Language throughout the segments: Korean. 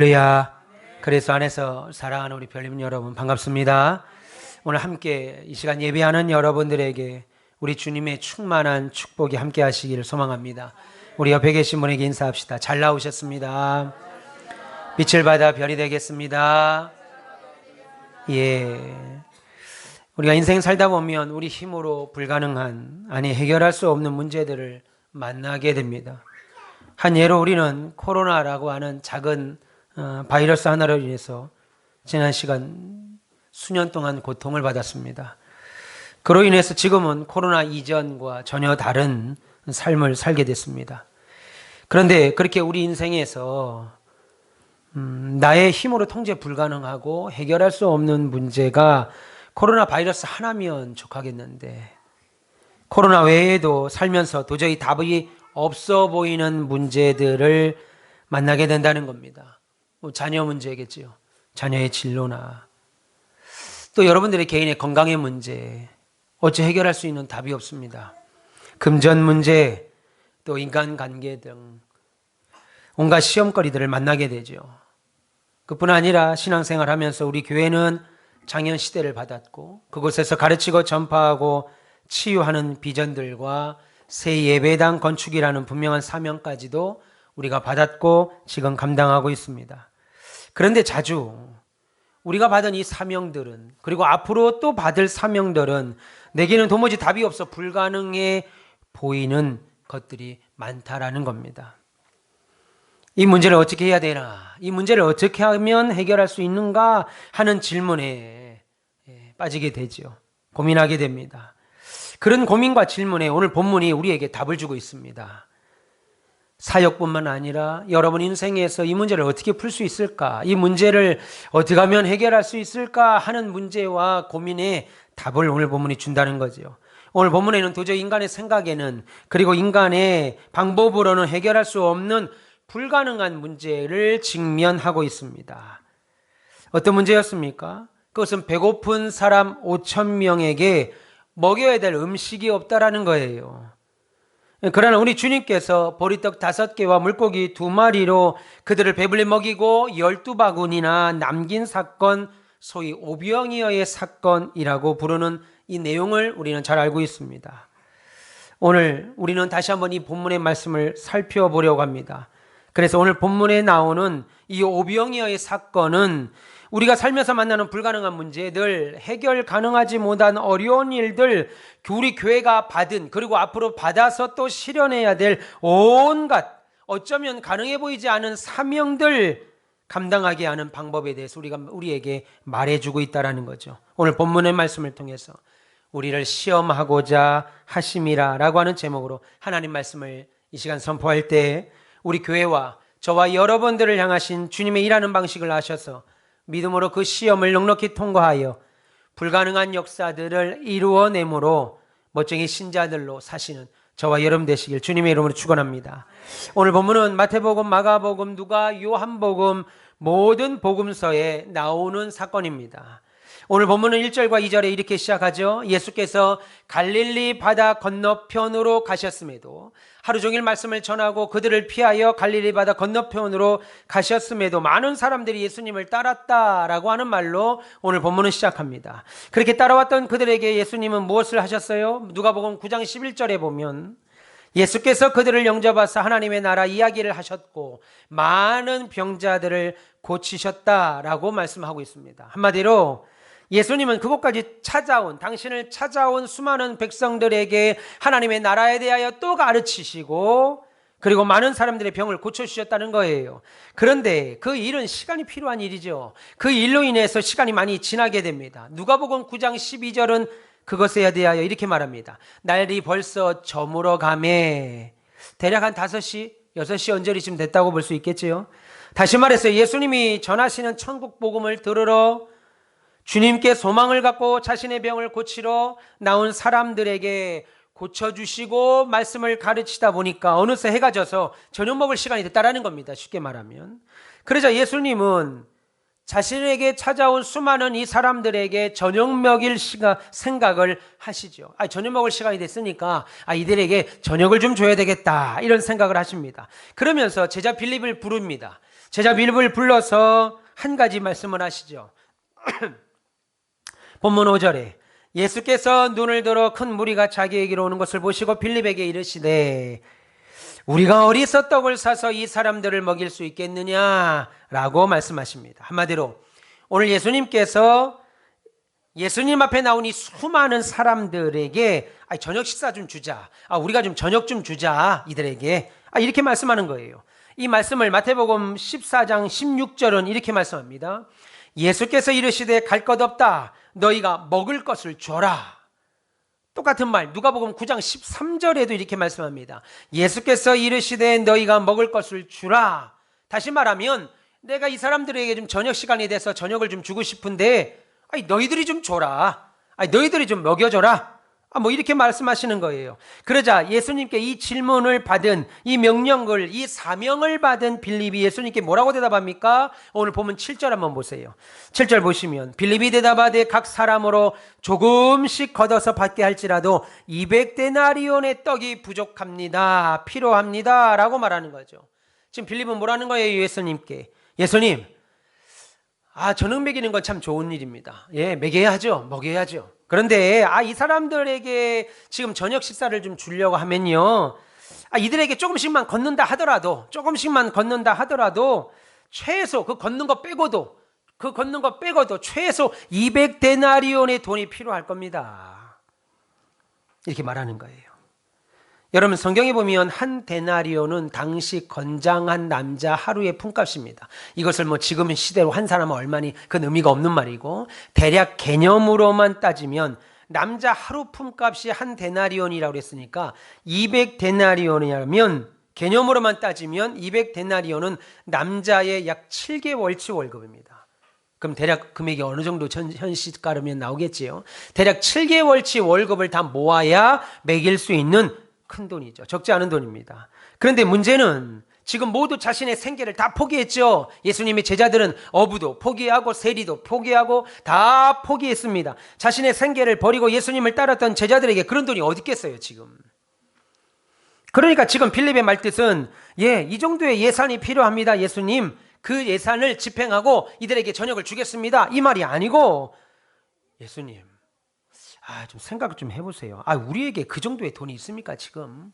할렐루야. 그래서 안에서 사랑하는 우리 별님 여러분 반갑습니다. 오늘 함께 이 시간 예배하는 여러분들에게 우리 주님의 충만한 축복이 함께 하시기를 소망합니다. 우리 옆에 계신 분에게 인사합시다. 잘 나오셨습니다. 빛을 받아 별이 되겠습니다. 예. 우리가 인생 살다 보면 우리 힘으로 불가능한, 아니 해결할 수 없는 문제들을 만나게 됩니다. 한 예로 우리는 코로나라고 하는 작은 바이러스 하나로 인해서 지난 시간 수년 동안 고통을 받았습니다. 그로 인해서 지금은 코로나 이전과 전혀 다른 삶을 살게 됐습니다. 그런데 그렇게 우리 인생에서 나의 힘으로 통제 불가능하고 해결할 수 없는 문제가 코로나 바이러스 하나면 족하겠는데, 코로나 외에도 살면서 도저히 답이 없어 보이는 문제들을 만나게 된다는 겁니다. 자녀 문제겠지요. 자녀의 진로나 또 여러분들의 개인의 건강의 문제, 어찌 해결할 수 있는 답이 없습니다. 금전 문제, 또 인간관계 등 온갖 시험거리들을 만나게 되죠. 그뿐 아니라 신앙생활하면서 우리 교회는 장년시대를 받았고 그곳에서 가르치고 전파하고 치유하는 비전들과 새 예배당 건축이라는 분명한 사명까지도 우리가 받았고 지금 감당하고 있습니다. 그런데 자주 우리가 받은 이 사명들은, 그리고 앞으로 또 받을 사명들은 내게는 도무지 답이 없어 불가능해 보이는 것들이 많다라는 겁니다. 이 문제를 어떻게 해야 되나, 이 문제를 어떻게 하면 해결할 수 있는가 하는 질문에 빠지게 되죠. 고민하게 됩니다. 그런 고민과 질문에 오늘 본문이 우리에게 답을 주고 있습니다. 사역뿐만 아니라 여러분 인생에서 이 문제를 어떻게 풀 수 있을까, 이 문제를 어떻게 하면 해결할 수 있을까 하는 문제와 고민에 답을 오늘 본문이 준다는 거죠. 오늘 본문에는 도저히 인간의 생각에는, 그리고 인간의 방법으로는 해결할 수 없는 불가능한 문제를 직면하고 있습니다. 어떤 문제였습니까? 그것은 배고픈 사람 5,000명에게 먹여야 될 음식이 없다라는 거예요. 그러나 우리 주님께서 보리떡 5개와 물고기 2마리로 그들을 배불리 먹이고 12바구니나 남긴 사건, 소위 오병이어의 사건이라고 부르는 이 내용을 우리는 잘 알고 있습니다. 오늘 우리는 다시 한번 이 본문의 말씀을 살펴보려고 합니다. 그래서 오늘 본문에 나오는 이 오병이어의 사건은 우리가 살면서 만나는 불가능한 문제들, 해결 가능하지 못한 어려운 일들, 우리 교회가 받은, 그리고 앞으로 받아서 또 실현해야 될 온갖 어쩌면 가능해 보이지 않은 사명들 감당하게 하는 방법에 대해서 우리에게 말해주고 있다는 거죠. 오늘 본문의 말씀을 통해서 우리를 시험하고자 하심이라 라고 하는 제목으로 하나님 말씀을 이 시간 선포할 때 우리 교회와 저와 여러분들을 향하신 주님의 일하는 방식을 아셔서 믿음으로 그 시험을 넉넉히 통과하여 불가능한 역사들을 이루어내므로 멋쟁이 신자들로 사시는 저와 여러분 되시길 주님의 이름으로 축원합니다. 오늘 본문은 마태복음, 마가복음, 누가, 요한복음 모든 복음서에 나오는 사건입니다. 오늘 본문은 1절과 2절에 이렇게 시작하죠. 예수께서 갈릴리 바다 건너편으로 가셨음에도, 하루 종일 말씀을 전하고 그들을 피하여 갈릴리 바다 건너편으로 가셨음에도 많은 사람들이 예수님을 따랐다라고 하는 말로 오늘 본문은 시작합니다. 그렇게 따라왔던 그들에게 예수님은 무엇을 하셨어요? 누가복음 9장 11절에 보면 예수께서 그들을 영접하사 하나님의 나라 이야기를 하셨고 많은 병자들을 고치셨다라고 말씀하고 있습니다. 한마디로 예수님은 그곳까지 찾아온, 당신을 찾아온 수많은 백성들에게 하나님의 나라에 대하여 또 가르치시고 그리고 많은 사람들의 병을 고쳐주셨다는 거예요. 그런데 그 일은 시간이 필요한 일이죠. 그 일로 인해서 시간이 많이 지나게 됩니다. 누가복음 9장 12절은 그것에 대하여 이렇게 말합니다. 날이 벌써 저물어 가매. 대략 한 5시, 6시 언저리쯤 됐다고 볼 수 있겠지요. 다시 말해서 예수님이 전하시는 천국 복음을 들으러 주님께 소망을 갖고 자신의 병을 고치러 나온 사람들에게 고쳐주시고 말씀을 가르치다 보니까 어느새 해가 져서 저녁 먹을 시간이 됐다라는 겁니다. 쉽게 말하면. 그러자 예수님은 자신에게 찾아온 수많은 이 사람들에게 저녁 먹일 생각을 하시죠. 저녁 먹을 시간이 됐으니까 이들에게 저녁을 좀 줘야 되겠다, 이런 생각을 하십니다. 그러면서 제자 빌립을 부릅니다. 제자 빌립을 불러서 한 가지 말씀을 하시죠. 본문 5절에 예수께서 눈을 들어 큰 무리가 자기에게로 오는 것을 보시고 빌립에게 이르시되 우리가 어디서 떡을 사서 이 사람들을 먹일 수 있겠느냐라고 말씀하십니다. 한마디로 오늘 예수님께서 예수님 앞에 나온 이 수많은 사람들에게 저녁 식사 좀 주자, 우리가 좀 저녁 좀 주자, 이들에게 이렇게 말씀하는 거예요. 이 말씀을 마태복음 14장 16절은 이렇게 말씀합니다. 예수께서 이르시되 갈 것 없다, 너희가 먹을 것을 줘라. 똑같은 말 누가복음 9장 13절에도 이렇게 말씀합니다. 예수께서 이르시되 너희가 먹을 것을 주라. 다시 말하면 내가 이 사람들에게 좀 저녁 시간이 돼서 저녁을 좀 주고 싶은데 너희들이 좀 줘라, 너희들이 좀 먹여줘라, 이렇게 말씀하시는 거예요. 그러자 예수님께 이 질문을 받은, 이 명령을, 이 사명을 받은 빌립이 예수님께 뭐라고 대답합니까? 오늘 보면 7절 한번 보세요. 7절 보시면 빌립이 대답하되 각 사람으로 조금씩 걷어서 받게 할지라도 200데나리온의 떡이 부족합니다, 필요합니다 라고 말하는 거죠. 지금 빌립은 뭐라는 거예요? 예수님께, 예수님, 저녁 먹이는 건 참 좋은 일입니다. 예, 먹여야죠. 먹여야죠. 그런데 이 사람들에게 지금 저녁 식사를 좀 주려고 하면요, 이들에게 조금씩만 걷는다 하더라도 최소 그 걷는 거 빼고도 최소 200데나리온의 돈이 필요할 겁니다. 이렇게 말하는 거예요. 여러분, 성경에 보면 한 데나리온은 당시 건장한 남자 하루의 품값입니다. 이것을 지금 시대로 한 사람은 얼마니 그건 의미가 없는 말이고, 대략 개념으로만 따지면 남자 하루 품값이 한 데나리온이라고 했으니까 200데나리온이라면 개념으로만 따지면 200데나리온은 남자의 약 7개월치 월급입니다. 그럼 대략 금액이 어느 정도 현시가로면 나오겠지요. 대략 7개월치 월급을 다 모아야 먹일 수 있는 큰 돈이죠. 적지 않은 돈입니다. 그런데 문제는 지금 모두 자신의 생계를 다 포기했죠. 예수님의 제자들은 어부도 포기하고 세리도 포기하고 다 포기했습니다. 자신의 생계를 버리고 예수님을 따랐던 제자들에게 그런 돈이 어디 있겠어요 지금. 그러니까 지금 빌립의 말뜻은 이 정도의 예산이 필요합니다, 예수님. 그 예산을 집행하고 이들에게 저녁을 주겠습니다, 이 말이 아니고, 예수님, 좀 생각을 좀 해보세요. 우리에게 그 정도의 돈이 있습니까 지금?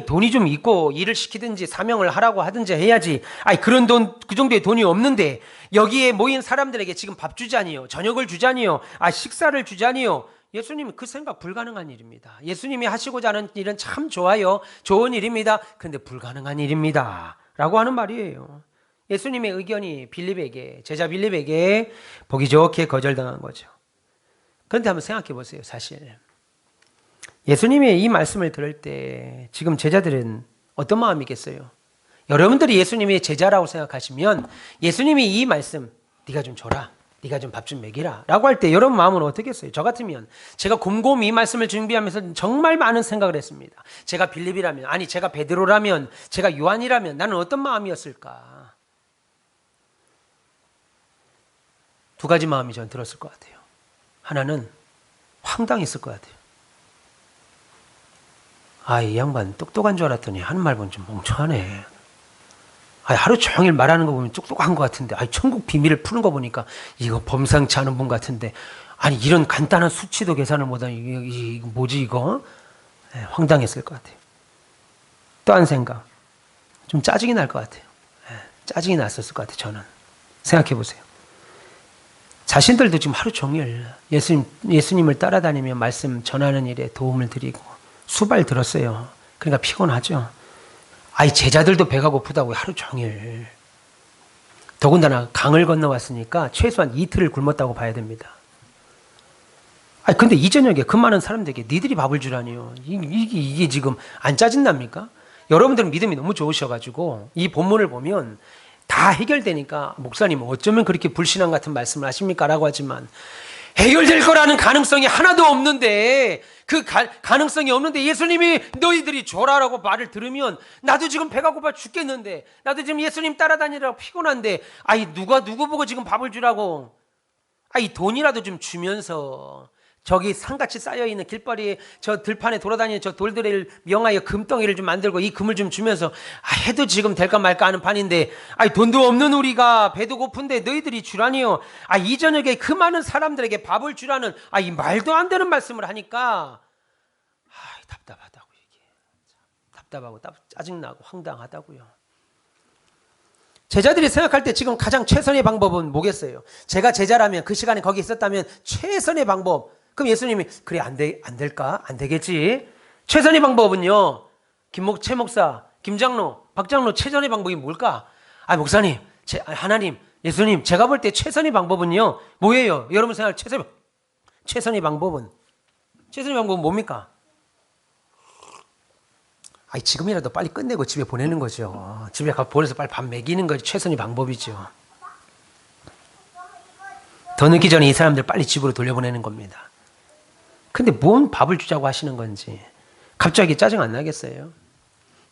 돈이 좀 있고 일을 시키든지 사명을 하라고 하든지 해야지. 그런 돈, 그 정도의 돈이 없는데 여기에 모인 사람들에게 지금 밥 주자니요, 저녁을 주자니요, 식사를 주자니요. 예수님, 그 생각 불가능한 일입니다. 예수님이 하시고자 하는 일은 참 좋아요, 좋은 일입니다. 근데 불가능한 일입니다 라고 하는 말이에요. 예수님의 의견이 빌립에게, 제자 빌립에게 보기 좋게 거절당한 거죠. 그런데 한번 생각해 보세요. 사실 예수님의 이 말씀을 들을 때 지금 제자들은 어떤 마음이겠어요? 여러분들이 예수님의 제자라고 생각하시면 예수님이 이 말씀, 네가 좀 줘라, 네가 좀 밥 좀 먹이라 라고 할 때 여러분 마음은 어떻겠어요? 저 같으면 제가 곰곰이 이 말씀을 준비하면서 정말 많은 생각을 했습니다. 제가 빌립이라면, 제가 베드로라면, 제가 요한이라면 나는 어떤 마음이었을까? 두 가지 마음이 전 들었을 것 같아요. 하나는 황당했을 것 같아요. 이 양반 똑똑한 줄 알았더니 하는 말 보면 좀 멍청하네. 하루 종일 말하는 거 보면 똑똑한 것 같은데, 천국 비밀을 푸는 거 보니까 이거 범상치 않은 분 같은데, 이런 간단한 수치도 계산을 못하는 이거 뭐지 이거? 황당했을 것 같아요. 또 한 생각, 좀 짜증이 날 것 같아요. 짜증이 났었을 것 같아요. 저는 생각해 보세요. 자신들도 지금 하루 종일 예수님을 따라다니며 말씀 전하는 일에 도움을 드리고 수발 들었어요. 그러니까 피곤하죠. 제자들도 배가 고프다고 하루 종일. 더군다나 강을 건너왔으니까 최소한 이틀을 굶었다고 봐야 됩니다. 근데 이 저녁에 그 많은 사람들에게 니들이 밥을 주라니요. 이게 지금 안 짜증납니까? 여러분들은 믿음이 너무 좋으셔가지고 이 본문을 보면 다 해결되니까 목사님 어쩌면 그렇게 불신앙 같은 말씀을 하십니까? 라고 하지만 해결될 거라는 가능성이 하나도 없는데, 그 가능성이 없는데 예수님이 너희들이 줘라라고 말을 들으면 나도 지금 배가 고파 죽겠는데, 나도 지금 예수님 따라다니라고 피곤한데 누가 누구 보고 지금 밥을 주라고. 돈이라도 좀 주면서 저기 산같이 쌓여있는 길거리에 저 들판에 돌아다니는 저 돌들을 명하여 금덩이를 좀 만들고 이 금을 좀 주면서 해도 지금 될까 말까 하는 판인데 돈도 없는 우리가 배도 고픈데 너희들이 주라니요. 이 저녁에 그 많은 사람들에게 밥을 주라는 이 말도 안 되는 말씀을 하니까 답답하다고 이게. 답답하고 짜증나고 황당하다고요. 제자들이 생각할 때 지금 가장 최선의 방법은 뭐겠어요? 제가 제자라면 그 시간에 거기 있었다면 최선의 방법. 그럼 예수님이 그래 안 될까? 안 되겠지. 최선의 방법은요. 최 목사, 김 장로, 박 장로 최선의 방법이 뭘까? 목사님, 하나님, 예수님, 제가 볼 때 최선의 방법은요. 뭐예요? 여러분 생각할 최선의 방법은 뭡니까? 지금이라도 빨리 끝내고 집에 보내는 거죠. 집에 가서 보내서 빨리 밥 먹이는 것이 최선의 방법이죠. 더 늦기 전에 이 사람들 빨리 집으로 돌려보내는 겁니다. 근데 뭔 밥을 주자고 하시는 건지 갑자기 짜증 안 나겠어요?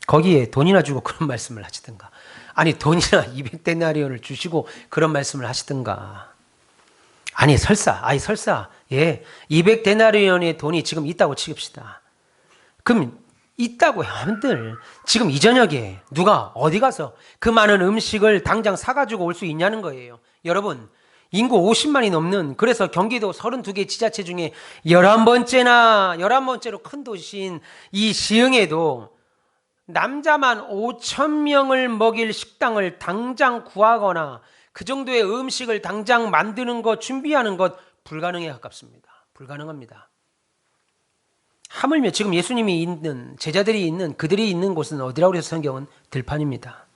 거기에 돈이나 주고 그런 말씀을 하시든가, 돈이나 200데나리온을 주시고 그런 말씀을 하시든가, 설사 200데나리온의 돈이 지금 있다고 치읍시다. 그럼 있다고 한들 지금 이 저녁에 누가 어디 가서 그 많은 음식을 당장 사가지고 올 수 있냐는 거예요. 여러분, 인구 50만이 넘는, 그래서 경기도 32개 지자체 중에 11번째로 큰 도시인 이 시흥에도 남자만 5,000명을 먹일 식당을 당장 구하거나 그 정도의 음식을 당장 만드는 것, 준비하는 것 불가능에 가깝습니다. 불가능합니다. 하물며 지금 예수님이 있는, 제자들이 있는, 그들이 있는 곳은 어디라고 해서 성경은 들판입니다.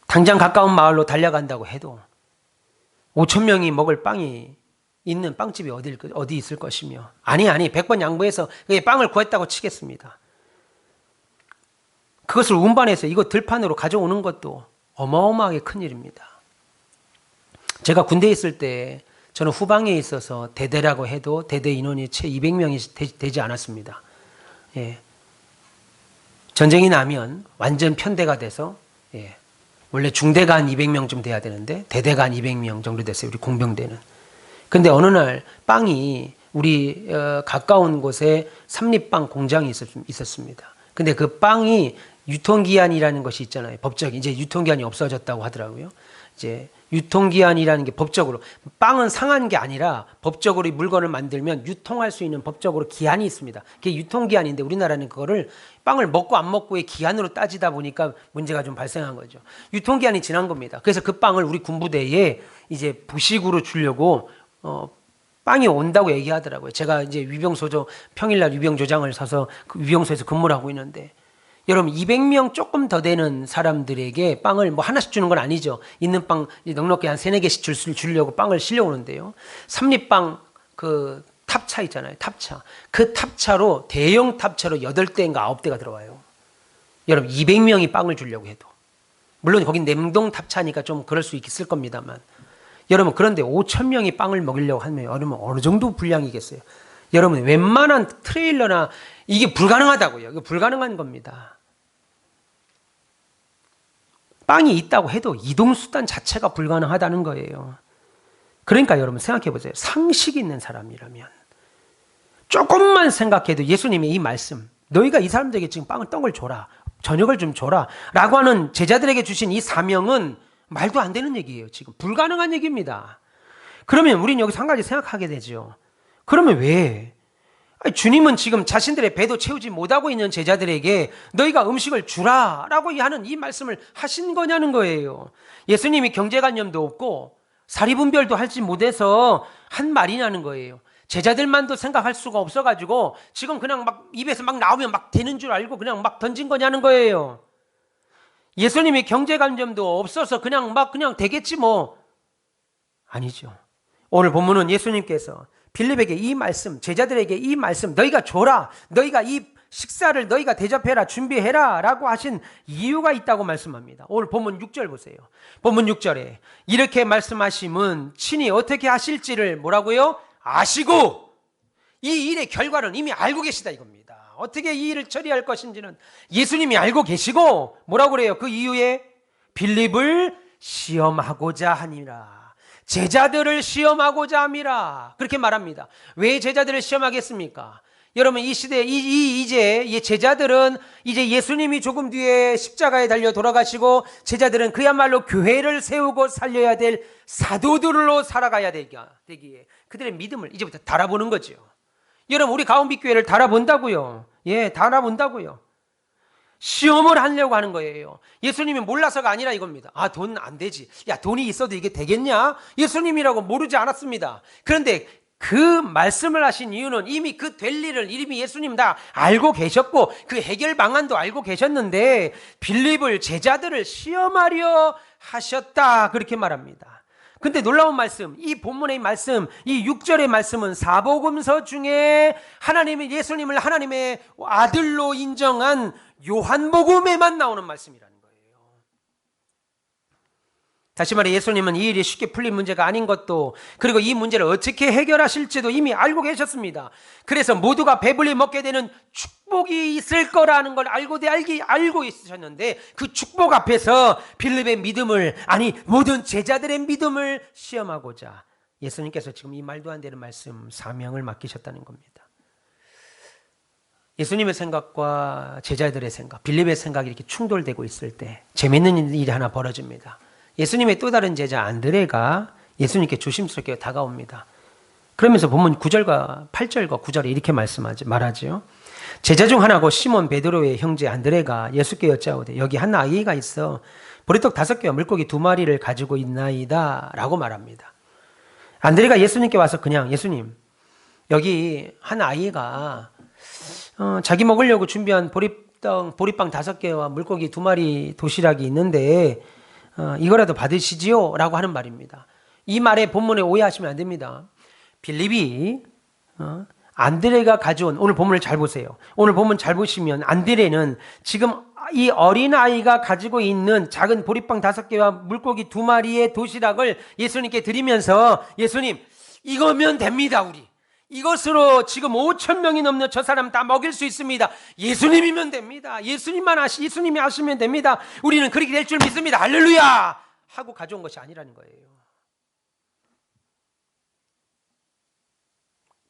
당장 가까운 마을로 달려간다고 해도 5,000명이 먹을 빵이 있는 빵집이 어디 있을 것이며, 100번 양보해서 빵을 구했다고 치겠습니다. 그것을 운반해서 이거 들판으로 가져오는 것도 어마어마하게 큰 일입니다. 제가 군대에 있을 때 저는 후방에 있어서 대대라고 해도 대대 인원이 채 200명이 되지 않았습니다. 전쟁이 나면 완전 편대가 돼서 원래 중대가 한 200명쯤 돼야 되는데 대대가 한 200명 정도 됐어요. 우리 공병대는. 근데 어느 날 빵이 우리 가까운 곳에 삼립빵 공장이 있었습니다. 근데 그 빵이 유통기한이라는 것이 있잖아요. 법적인 이제 유통기한이 없어졌다고 하더라고요. 이제 유통기한이라는 게 법적으로, 빵은 상한 게 아니라 법적으로 이 물건을 만들면 유통할 수 있는 법적으로 기한이 있습니다. 그게 유통기한인데 우리나라는 그거를 빵을 먹고 안 먹고의 기한으로 따지다 보니까 문제가 좀 발생한 거죠. 유통기한이 지난 겁니다. 그래서 그 빵을 우리 군부대에 이제 부식으로 주려고 빵이 온다고 얘기하더라고요. 제가 이제 위병소조 평일날 위병조장을 서서 그 위병소에서 근무를 하고 있는데, 여러분 200명 조금 더 되는 사람들에게 빵을 하나씩 주는 건 아니죠. 있는 빵 넉넉히 한 3-4개씩 주려고 빵을 실려오는데요. 삼립빵 그 탑차 있잖아요. 탑차. 그 탑차로, 대형 탑차로 8대인가 9대가 들어와요. 여러분 200명이 빵을 주려고 해도. 물론 거긴 냉동 탑차니까 좀 그럴 수 있을 겁니다만. 여러분 그런데 5,000명이 빵을 먹이려고 하면 여러분 어느 정도 분량이겠어요? 여러분 웬만한 트레일러나 이게 불가능하다고요. 이거 불가능한 겁니다. 빵이 있다고 해도 이동수단 자체가 불가능하다는 거예요. 그러니까 여러분 생각해 보세요. 상식 있는 사람이라면 조금만 생각해도 예수님의 이 말씀, 너희가 이 사람들에게 지금 떡을 줘라, 저녁을 좀 줘라 라고 하는 제자들에게 주신 이 사명은 말도 안 되는 얘기예요. 지금 불가능한 얘기입니다. 그러면 우리는 여기서 한 가지 생각하게 되죠. 그러면 왜 주님은 지금 자신들의 배도 채우지 못하고 있는 제자들에게 너희가 음식을 주라라고 하는 이 말씀을 하신 거냐는 거예요. 예수님이 경제관념도 없고 사리분별도 하지 못해서 한 말이냐는 거예요. 제자들만도 생각할 수가 없어가지고 지금 그냥 막 입에서 막 나오면 막 되는 줄 알고 그냥 막 던진 거냐는 거예요. 예수님이 경제관념도 없어서 그냥 되겠지 뭐. 아니죠. 오늘 본문은 예수님께서 빌립에게 이 말씀, 제자들에게 이 말씀, 너희가 줘라, 너희가 이 식사를 너희가 대접해라, 준비해라 라고 하신 이유가 있다고 말씀합니다. 오늘 본문 6절 보세요. 본문 6절에 이렇게 말씀하심은 친히 어떻게 하실지를 뭐라고요? 아시고 이 일의 결과는 이미 알고 계시다 이겁니다. 어떻게 이 일을 처리할 것인지는 예수님이 알고 계시고 뭐라고 그래요? 그 이후에 빌립을 시험하고자 하니라. 제자들을 시험하고자 함이라. 그렇게 말합니다. 왜 제자들을 시험하겠습니까? 여러분, 이 시대, 이제 이 제자들은 이제 예수님이 조금 뒤에 십자가에 달려 돌아가시고 제자들은 그야말로 교회를 세우고 살려야 될 사도들로 살아가야 되기에 그들의 믿음을 이제부터 달아보는 거죠. 여러분, 우리 가온빛교회를 달아본다고요. 예, 달아본다고요. 시험을 하려고 하는 거예요. 예수님이 몰라서가 아니라 이겁니다. 아, 돈 안 되지. 야, 돈이 있어도 이게 되겠냐? 예수님이라고 모르지 않았습니다. 그런데 그 말씀을 하신 이유는 이미 그 될 일을 이미 예수님 다 알고 계셨고 그 해결 방안도 알고 계셨는데 빌립을 제자들을 시험하려 하셨다. 그렇게 말합니다. 근데 놀라운 말씀, 이 본문의 말씀, 이 6절의 말씀은 사복음서 중에 예수님을 하나님의 아들로 인정한 요한복음에만 나오는 말씀이라는 거예요. 다시 말해 예수님은 이 일이 쉽게 풀린 문제가 아닌 것도, 그리고 이 문제를 어떻게 해결하실지도 이미 알고 계셨습니다. 그래서 모두가 배불리 먹게 되는 축복이 있을 거라는 걸 알고 있으셨는데 그 축복 앞에서 빌립의 믿음을, 아니 모든 제자들의 믿음을 시험하고자 예수님께서 지금 이 말도 안 되는 말씀, 사명을 맡기셨다는 겁니다. 예수님의 생각과 제자들의 생각, 빌립의 생각이 이렇게 충돌되고 있을 때 재미있는 일이 하나 벌어집니다. 예수님의 또 다른 제자 안드레가 예수님께 조심스럽게 다가옵니다. 그러면서 본문 9절과 8절과 9절에 이렇게 말하죠. 제자 중 하나고 시몬 베드로의 형제 안드레가 예수께 여짜오되 여기 한 아이가 있어 보리떡 5개와 물고기 2마리를 가지고 있나이다 라고 말합니다. 안드레가 예수님께 와서 그냥 예수님, 여기 한 아이가 자기 먹으려고 준비한 보리빵 5개와 물고기 2마리 도시락이 있는데 이거라도 받으시지요? 라고 하는 말입니다. 이 말에 본문에 오해하시면 안 됩니다. 빌립이 안드레가 가져온, 오늘 본문을 잘 보세요. 오늘 본문 잘 보시면 안드레는 지금 이 어린아이가 가지고 있는 작은 보리빵 5개와 물고기 2마리의 도시락을 예수님께 드리면서 예수님, 이거면 됩니다. 우리 이것으로 지금 5,000명이 넘는 저 사람 다 먹일 수 있습니다. 예수님이면 됩니다. 예수님이 하시면 됩니다. 우리는 그렇게 될 줄 믿습니다. 할렐루야! 하고 가져온 것이 아니라는 거예요.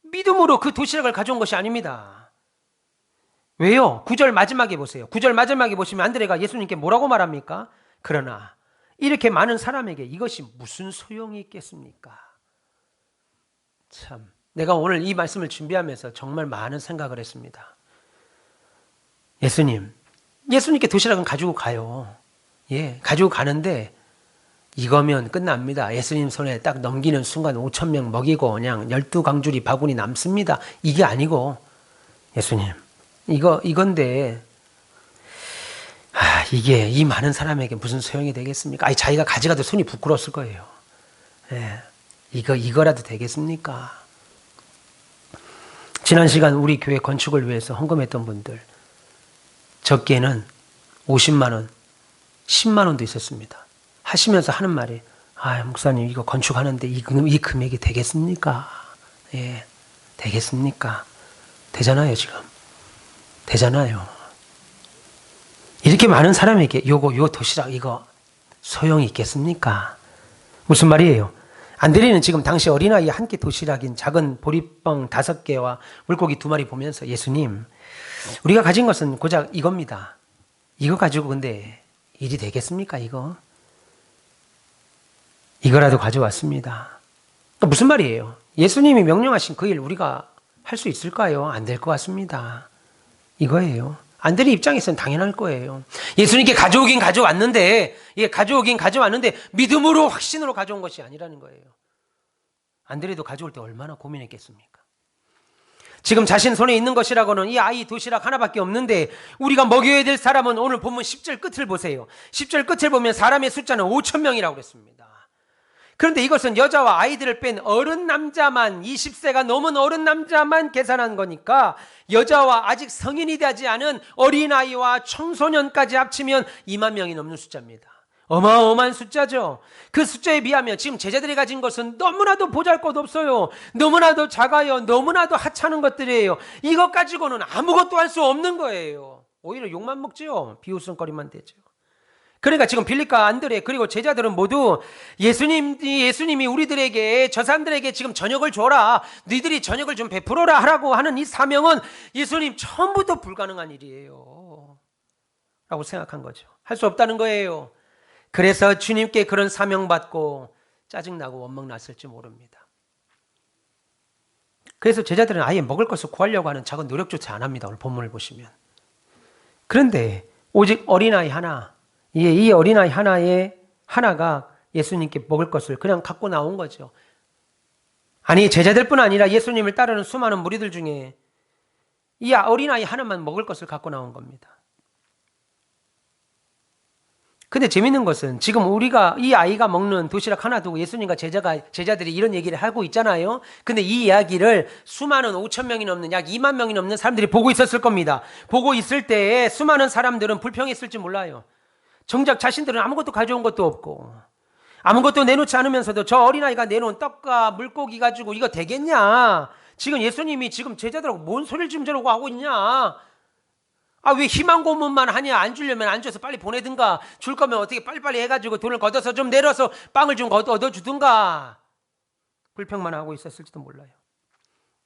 믿음으로 그 도시락을 가져온 것이 아닙니다. 왜요? 9절 마지막에 보세요. 9절 마지막에 보시면 안드레가 예수님께 뭐라고 말합니까? 그러나 이렇게 많은 사람에게 이것이 무슨 소용이 있겠습니까? 참, 내가 오늘 이 말씀을 준비하면서 정말 많은 생각을 했습니다. 예수님께 도시락은 가지고 가요. 예, 가지고 가는데 이거면 끝납니다. 예수님 손에 딱 넘기는 순간 5,000명 먹이고 그냥 12강줄이 바구니 남습니다. 이게 아니고 예수님, 이건데 이게 이 많은 사람에게 무슨 소용이 되겠습니까? 자기가 가져가도 손이 부끄러웠을 거예요. 예, 이거라도 되겠습니까? 지난 시간 우리 교회 건축을 위해서 헌금했던 분들 적게는 50만 원, 10만 원도 있었습니다. 하시면서 하는 말이 목사님 이거 건축하는데 이 금액이 되겠습니까? 예, 되겠습니까? 되잖아요. 지금 되잖아요. 이렇게 많은 사람에게 요 도시락 이거 소용이 있겠습니까? 무슨 말이에요? 안드레는 지금 당시 어린아이 한 끼 도시락인 작은 보리빵 5개와 물고기 2마리 보면서 예수님, 우리가 가진 것은 고작 이겁니다. 이거 가지고 근데 일이 되겠습니까? 이거라도 가져왔습니다. 무슨 말이에요? 예수님이 명령하신 그 일 우리가 할 수 있을까요? 안 될 것 같습니다. 이거예요. 안드레 입장에서는 당연할 거예요. 예수님께 가져오긴 가져왔는데 믿음으로 확신으로 가져온 것이 아니라는 거예요. 안드레도 가져올 때 얼마나 고민했겠습니까? 지금 자신 손에 있는 것이라고는 이 아이 도시락 하나밖에 없는데 우리가 먹여야 될 사람은 오늘 본문 10절 끝을 보세요. 10절 끝을 보면 사람의 숫자는 5,000명이라고 그랬습니다. 그런데 이것은 여자와 아이들을 뺀 어른 남자만, 20세가 넘은 어른 남자만 계산한 거니까 여자와 아직 성인이 되지 않은 어린아이와 청소년까지 합치면 2만 명이 넘는 숫자입니다. 어마어마한 숫자죠. 그 숫자에 비하면 지금 제자들이 가진 것은 너무나도 보잘것없어요. 너무나도 작아요. 너무나도 하찮은 것들이에요. 이것 가지고는 아무것도 할 수 없는 거예요. 오히려 욕만 먹죠. 비웃음거리만 되죠. 그러니까 지금 빌립과 안드레 그리고 제자들은 모두 예수님이 우리들에게 저 사람들에게 지금 저녁을 줘라, 너희들이 저녁을 좀 베풀어라 하라고 하는 이 사명은 예수님 처음부터 불가능한 일이에요 라고 생각한 거죠. 할 수 없다는 거예요. 그래서 주님께 그런 사명 받고 짜증나고 원망 났을지 모릅니다. 그래서 제자들은 아예 먹을 것을 구하려고 하는 작은 노력조차 안 합니다. 오늘 본문을 보시면. 그런데 오직 어린아이 하나, 이 어린아이 하나가 예수님께 먹을 것을 그냥 갖고 나온 거죠. 아니, 제자들뿐 아니라 예수님을 따르는 수많은 무리들 중에 이 어린아이 하나만 먹을 것을 갖고 나온 겁니다. 근데 재밌는 것은 지금 우리가 이 아이가 먹는 도시락 하나 두고 예수님과 제자들이 이런 얘기를 하고 있잖아요. 근데 이 이야기를 수많은 5천 명이 넘는 약 2만 명이 넘는 사람들이 보고 있었을 겁니다. 보고 있을 때에 수많은 사람들은 불평했을지 몰라요. 정작 자신들은 아무것도 가져온 것도 없고 아무것도 내놓지 않으면서도 저 어린아이가 내놓은 떡과 물고기 가지고 이거 되겠냐? 지금 예수님이 지금 제자들하고 뭔 소리를 지금 저러고 하고 있냐? 왜 희망 고문만 하냐? 안 주려면 안 줘서 빨리 보내든가, 줄 거면 어떻게 빨리빨리 해가지고 돈을 걷어서 좀 내려서 빵을 좀 얻어주든가. 불평만 하고 있었을지도 몰라요.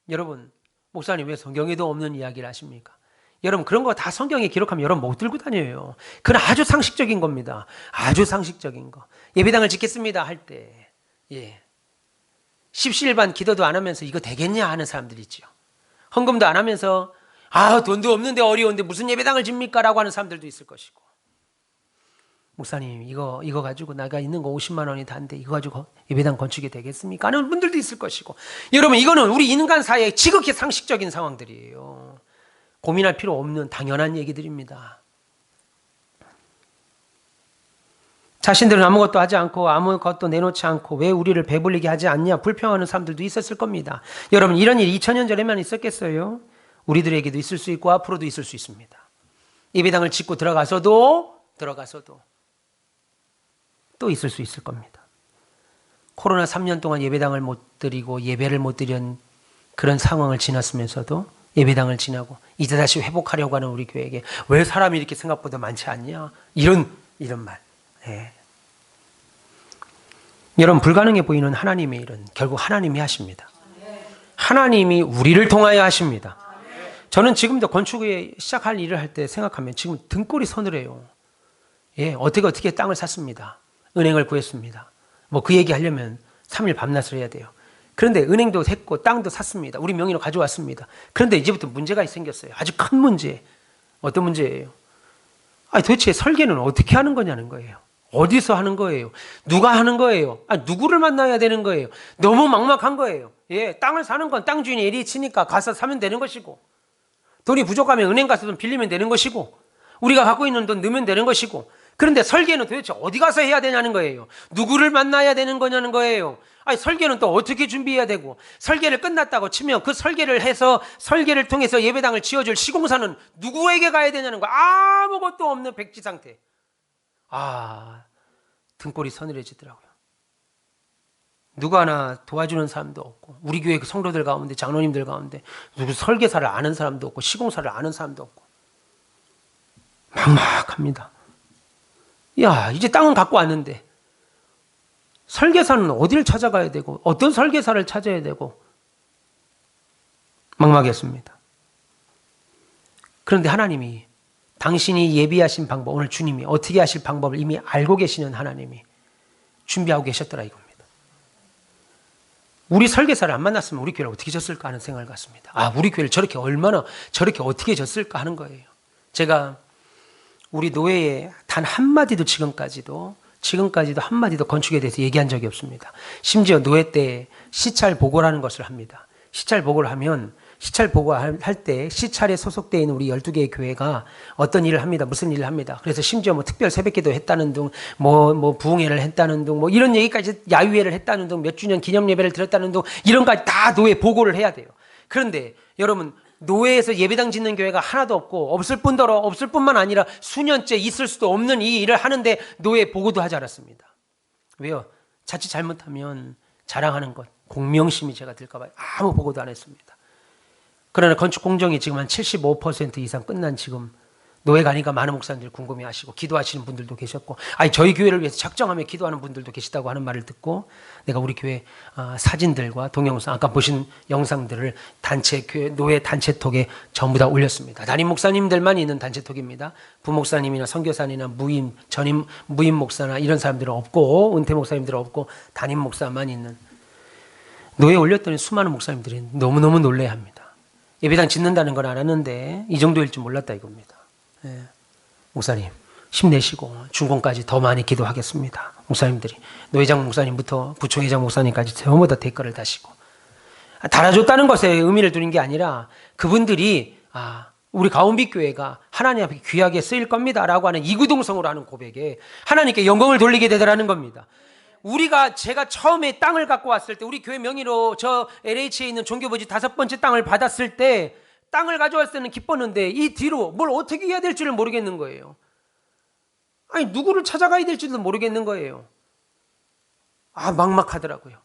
여러분, 목사님 왜 성경에도 없는 이야기를 하십니까? 여러분, 그런 거 다 성경에 기록하면 여러분 못 들고 다녀요. 그건 아주 상식적인 겁니다. 아주 상식적인 거. 예배당을 짓겠습니다 할 때, 십시일반 기도도 안 하면서 이거 되겠냐 하는 사람들이 있죠. 헌금도 안 하면서 돈도 없는데 어려운데 무슨 예배당을 집니까? 라고 하는 사람들도 있을 것이고, 목사님 이거 가지고 내가 있는 거 50만 원이 다인데 이거 가지고 예배당 건축이 되겠습니까? 하는 분들도 있을 것이고. 여러분, 이거는 우리 인간 사회의 지극히 상식적인 상황들이에요. 고민할 필요 없는 당연한 얘기들입니다. 자신들은 아무것도 하지 않고 아무것도 내놓지 않고 왜 우리를 배불리게 하지 않냐 불평하는 사람들도 있었을 겁니다. 여러분, 이런 일이 2000년 전에만 있었겠어요? 우리들에게도 있을 수 있고 앞으로도 있을 수 있습니다. 예배당을 짓고 들어가서도 또 있을 수 있을 겁니다. 코로나 3년 동안 예배당을 못 드리고 예배를 못 드린 그런 상황을 지났으면서도 예배당을 지나고 이제 다시 회복하려고 하는 우리 교회에게 왜 사람이 이렇게 생각보다 많지 않냐? 이런 말. 여러분, 불가능해 보이는 하나님의 일은 결국 하나님이 하십니다. 하나님이 우리를 통하여 하십니다. 저는 지금도 건축에 시작할 일을 할 때 생각하면 지금 등골이 서늘해요. 어떻게 땅을 샀습니다. 은행을 구했습니다. 그 얘기 하려면 3일 밤낮을 해야 돼요. 그런데 은행도 했고 땅도 샀습니다. 우리 명의로 가져왔습니다. 그런데 이제부터 문제가 생겼어요. 아주 큰 문제. 어떤 문제예요? 도대체 설계는 어떻게 하는 거냐는 거예요. 어디서 하는 거예요? 누가 하는 거예요? 누구를 만나야 되는 거예요? 너무 막막한 거예요. 땅을 사는 건 땅 주인이 예리 치니까 가서 사면 되는 것이고, 돈이 부족하면 은행 가서 돈 빌리면 되는 것이고, 우리가 갖고 있는 돈 넣으면 되는 것이고, 그런데 설계는 도대체 어디 가서 해야 되냐는 거예요. 누구를 만나야 되는 거냐는 거예요. 설계는 또 어떻게 준비해야 되고, 설계를 끝났다고 치면 그 설계를 해서 설계를 통해서 예배당을 지어줄 시공사는 누구에게 가야 되냐는 거예요. 아무것도 없는 백지 상태. 등골이 서늘해지더라고요. 누구 하나 도와주는 사람도 없고, 우리 교회 성도들 가운데, 장로님들 가운데 누구 설계사를 아는 사람도 없고, 시공사를 아는 사람도 없고, 막막합니다. 이제 땅은 갖고 왔는데 설계사는 어디를 찾아가야 되고 어떤 설계사를 찾아야 되고 막막했습니다. 그런데 하나님이 당신이 예비하신 방법, 오늘 주님이 어떻게 하실 방법을 이미 알고 계시는 하나님이 준비하고 계셨더라 이겁니다. 우리 설계사를 안 만났으면 우리 교회를 어떻게 졌을까 하는 생각을 갖습니다. 우리 교회를 저렇게 어떻게 졌을까 하는 거예요. 제가 우리 노예에 단 한마디도 지금까지도 한마디도 건축에 대해서 얘기한 적이 없습니다. 심지어 노예 때 시찰 보고라는 것을 합니다. 시찰 보고를 하면 시찰 보고할 때 시찰에 소속되어 있는 우리 12개의 교회가 어떤 일을 합니다. 무슨 일을 합니다. 그래서 심지어 특별 새벽기도 했다는 등 부흥회를 했다는 등 이런 얘기까지 야유회를 했다는 등 몇 주년 기념 예배를 드렸다는 등 이런 것까지 다 노예 보고를 해야 돼요. 그런데 여러분, 노예에서 예배당 짓는 교회가 하나도 없고 없을 뿐만 아니라 수년째 있을 수도 없는 이 일을 하는데 노예 보고도 하지 않았습니다. 왜요? 자칫 잘못하면 자랑하는 것, 공명심이 제가 들까 봐 아무 보고도 안 했습니다. 그러나 건축 공정이 지금 한 75% 이상 끝난 지금 노회 가니까 많은 목사님들 궁금해하시고 기도하시는 분들도 계셨고, 아니 저희 교회를 위해서 작정하며 기도하는 분들도 계시다고 하는 말을 듣고, 내가 우리 교회 사진들과 동영상, 아까 보신 영상들을 단체 교회 노회 단체톡에 전부 다 올렸습니다. 담임 목사님들만 있는 단체톡입니다. 부목사님이나 선교사님이나 무임 전임 무임 목사나 이런 사람들은 없고, 은퇴 목사님들은 없고, 담임 목사만 있는. 노회에 올렸더니 수많은 목사님들이 너무너무 놀래합니다. 예배당 짓는다는 건 알았는데 이 정도일 줄 몰랐다 이겁니다. 예. 목사님 힘내시고 준공까지 더 많이 기도하겠습니다. 목사님들이 노회장 목사님부터 부총회장 목사님까지 전부 다 댓글을 다시고, 달아줬다는 것에 의미를 두는 게 아니라 그분들이 우리 가온빛교회가 하나님 앞에 귀하게 쓰일 겁니다 라고 하는 이구동성으로 하는 고백에 하나님께 영광을 돌리게 되더라는 겁니다. 제가 처음에 땅을 갖고 왔을 때, 우리 교회 명의로 저 LH에 있는 종교부지 5번째 땅을 받았을 때, 땅을 가져왔을 때는 기뻤는데 이 뒤로 뭘 어떻게 해야 될지를 모르겠는 거예요. 아니 누구를 찾아가야 될지도 모르겠는 거예요. 막막하더라고요.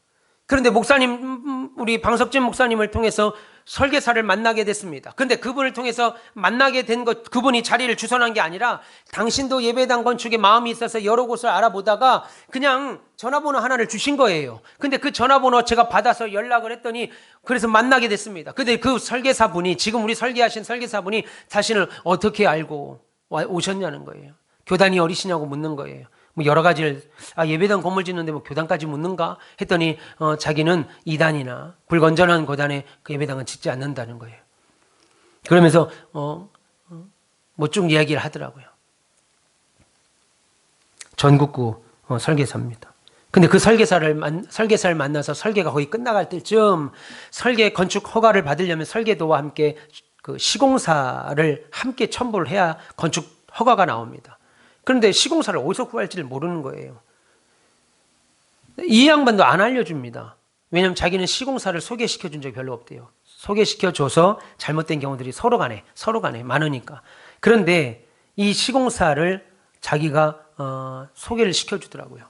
그런데 목사님, 우리 방석진 목사님을 통해서 설계사를 만나게 됐습니다. 그런데 그분을 통해서 만나게 된 것, 그분이 자리를 주선한 게 아니라 당신도 예배당 건축에 마음이 있어서 여러 곳을 알아보다가 그냥 전화번호 하나를 주신 거예요. 근데 그 전화번호 제가 받아서 연락을 했더니 그래서 만나게 됐습니다. 근데 그 설계사분이, 지금 우리 설계하신 설계사분이 자신을 어떻게 알고 오셨냐는 거예요. 교단이 어리시냐고 묻는 거예요. 뭐 여러 가지를, 예배당 건물 짓는데 뭐 교단까지 묻는가 했더니 자기는 이단이나 불건전한 고단에 그 예배당은 짓지 않는다는 거예요. 그러면서 뭐 쭉 이야기를 하더라고요. 전국구 설계사입니다. 근데 그 설계사를 만나서 설계가 거의 끝나갈 때쯤 설계 건축 허가를 받으려면 설계도와 함께 그 시공사를 함께 첨부를 해야 건축 허가가 나옵니다. 그런데 시공사를 어디서 구할지를 모르는 거예요. 이 양반도 안 알려줍니다. 왜냐하면 자기는 시공사를 소개시켜준 적이 별로 없대요. 소개시켜줘서 잘못된 경우들이 서로 간에 많으니까. 그런데 이 시공사를 자기가 소개를 시켜주더라고요.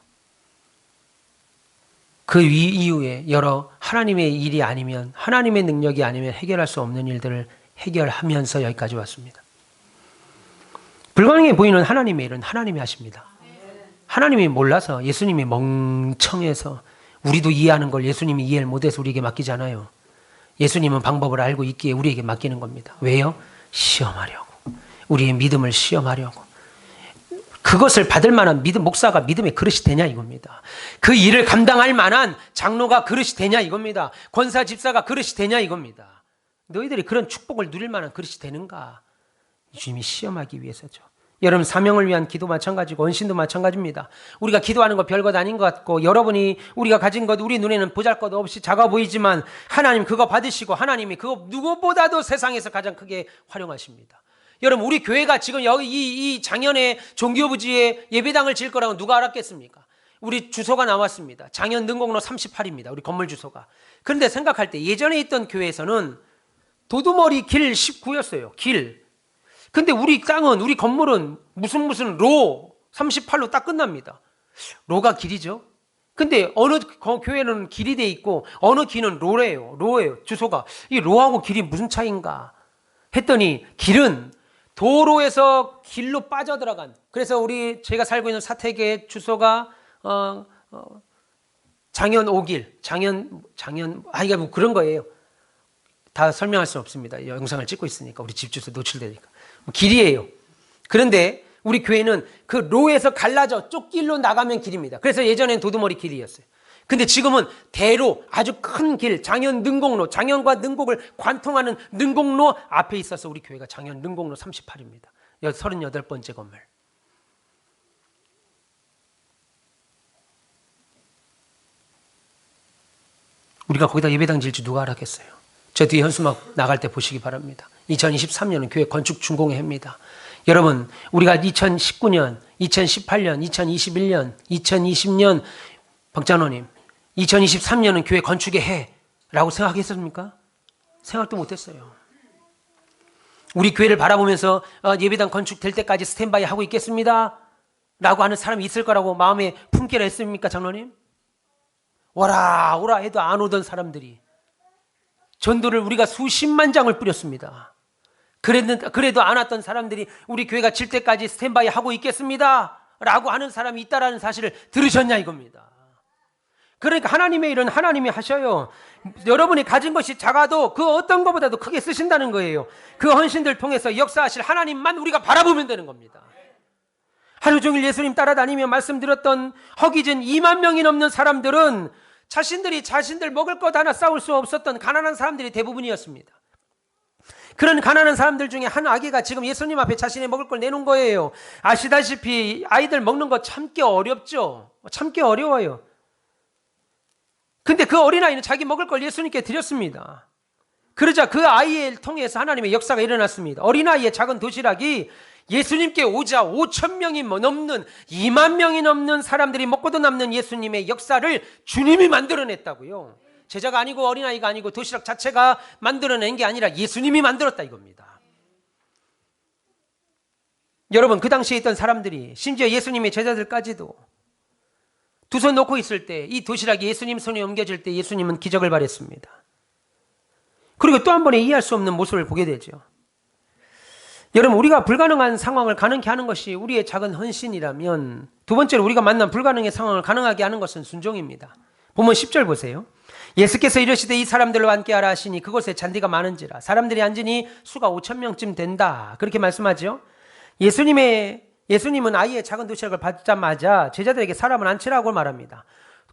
그 이후에 여러 하나님의 일이 아니면, 하나님의 능력이 아니면 해결할 수 없는 일들을 해결하면서 여기까지 왔습니다. 불가능해 보이는 하나님의 일은 하나님이 하십니다. 하나님이 몰라서, 예수님이 멍청해서, 우리도 이해하는 걸 예수님이 이해를 못해서 우리에게 맡기잖아요. 예수님은 방법을 알고 있기에 우리에게 맡기는 겁니다. 왜요? 시험하려고. 우리의 믿음을 시험하려고. 그것을 받을 만한 목사가 믿음의 그릇이 되냐 이겁니다. 그 일을 감당할 만한 장로가 그릇이 되냐 이겁니다. 권사 집사가 그릇이 되냐 이겁니다. 너희들이 그런 축복을 누릴 만한 그릇이 되는가? 주님이 시험하기 위해서죠. 여러분, 사명을 위한 기도 마찬가지고 헌신도 마찬가지입니다. 우리가 기도하는 거 별것 아닌 것 같고, 여러분이 우리가 가진 것, 우리 눈에는 보잘것 없이 작아 보이지만 하나님 그거 받으시고 하나님이 그거 누구보다도 세상에서 가장 크게 활용하십니다. 여러분, 우리 교회가 지금 여기 이 장현의 종교부지에 예배당을 질 거라고 누가 알았겠습니까? 우리 주소가 나왔습니다. 장현 능곡로 38입니다. 우리 건물 주소가. 그런데 생각할 때 예전에 있던 교회에서는 도두머리 길 19였어요. 길. 근데 우리 땅은, 우리 건물은 무슨 로 38로 딱 끝납니다. 로가 길이죠. 근데 어느 교회는 길이 돼 있고 어느 길은 로예요. 주소가. 이 로하고 길이 무슨 차이인가 했더니 길은 도로에서 길로 빠져들어간. 그래서 제가 살고 있는 사택의 주소가 장현 5길, 이게 뭐 그런 거예요. 다 설명할 수 없습니다. 영상을 찍고 있으니까, 우리 집 주소 노출되니까. 길이에요. 그런데 우리 교회는 그 로에서 갈라져 쪽길로 나가면 길입니다. 그래서 예전엔 도두머리 길이었어요. 근데 지금은 대로, 아주 큰 길, 장현 능곡로, 장현과 능곡을 관통하는 능곡로 앞에 있어서 우리 교회가 장현 능곡로 38입니다. 38번째 건물. 우리가 거기다 예배당 질지 누가 알았겠어요? 저 뒤에 현수막 나갈 때 보시기 바랍니다. 2023년은 교회 건축 준공의 해입니다. 여러분, 우리가 2019년, 2018년, 2021년, 2020년, 박장로님, 2023년은 교회 건축의 해라고 생각했습니까? 생각도 못했어요. 우리 교회를 바라보면서 예배당 건축될 때까지 스탠바이 하고 있겠습니다 라고 하는 사람이 있을 거라고 마음에 품기를 했습니까, 장로님? 오라 해도 안 오던 사람들이, 전도를 우리가 수십만 장을 뿌렸습니다. 그래도 안 왔던 사람들이 우리 교회가 질 때까지 스탠바이 하고 있겠습니다 라고 하는 사람이 있다라는 사실을 들으셨냐 이겁니다. 그러니까 하나님의 일은 하나님이 하셔요. 여러분이 가진 것이 작아도 그 어떤 것보다도 크게 쓰신다는 거예요. 그 헌신들 통해서 역사하실 하나님만 우리가 바라보면 되는 겁니다. 하루 종일 예수님 따라다니며 말씀드렸던 허기진 2만 명이 넘는 사람들은 자신들 먹을 것 하나 싸울 수 없었던 가난한 사람들이 대부분이었습니다. 그런 가난한 사람들 중에 한 아기가 지금 예수님 앞에 자신의 먹을 걸 내놓은 거예요. 아시다시피 아이들 먹는 거 참기 어렵죠. 참기 어려워요. 근데 그 어린아이는 자기 먹을 걸 예수님께 드렸습니다. 그러자 그 아이를 통해서 하나님의 역사가 일어났습니다. 어린아이의 작은 도시락이 예수님께 오자 5천 명이 넘는 2만 명이 넘는 사람들이 먹고도 남는 예수님의 역사를 주님이 만들어냈다고요. 제자가 아니고 어린아이가 아니고 도시락 자체가 만들어낸 게 아니라 예수님이 만들었다 이겁니다. 여러분, 그 당시에 있던 사람들이 심지어 예수님의 제자들까지도 두 손 놓고 있을 때 이 도시락이 예수님 손에 옮겨질 때 예수님은 기적을 발했습니다. 그리고 또 한 번에 이해할 수 없는 모습을 보게 되죠. 여러분, 우리가 불가능한 상황을 가능케 하는 것이 우리의 작은 헌신이라면, 두 번째로 우리가 만난 불가능의 상황을 가능하게 하는 것은 순종입니다. 보면 10절 보세요. 예수께서 이르시되 이 사람들로 앉게하라 하시니 그곳에 잔디가 많은지라 사람들이 앉으니 수가 5천 명쯤 된다. 그렇게 말씀하죠. 예수님은 아이의 작은 도시락을 받자마자 제자들에게 사람을 앉히라고 말합니다.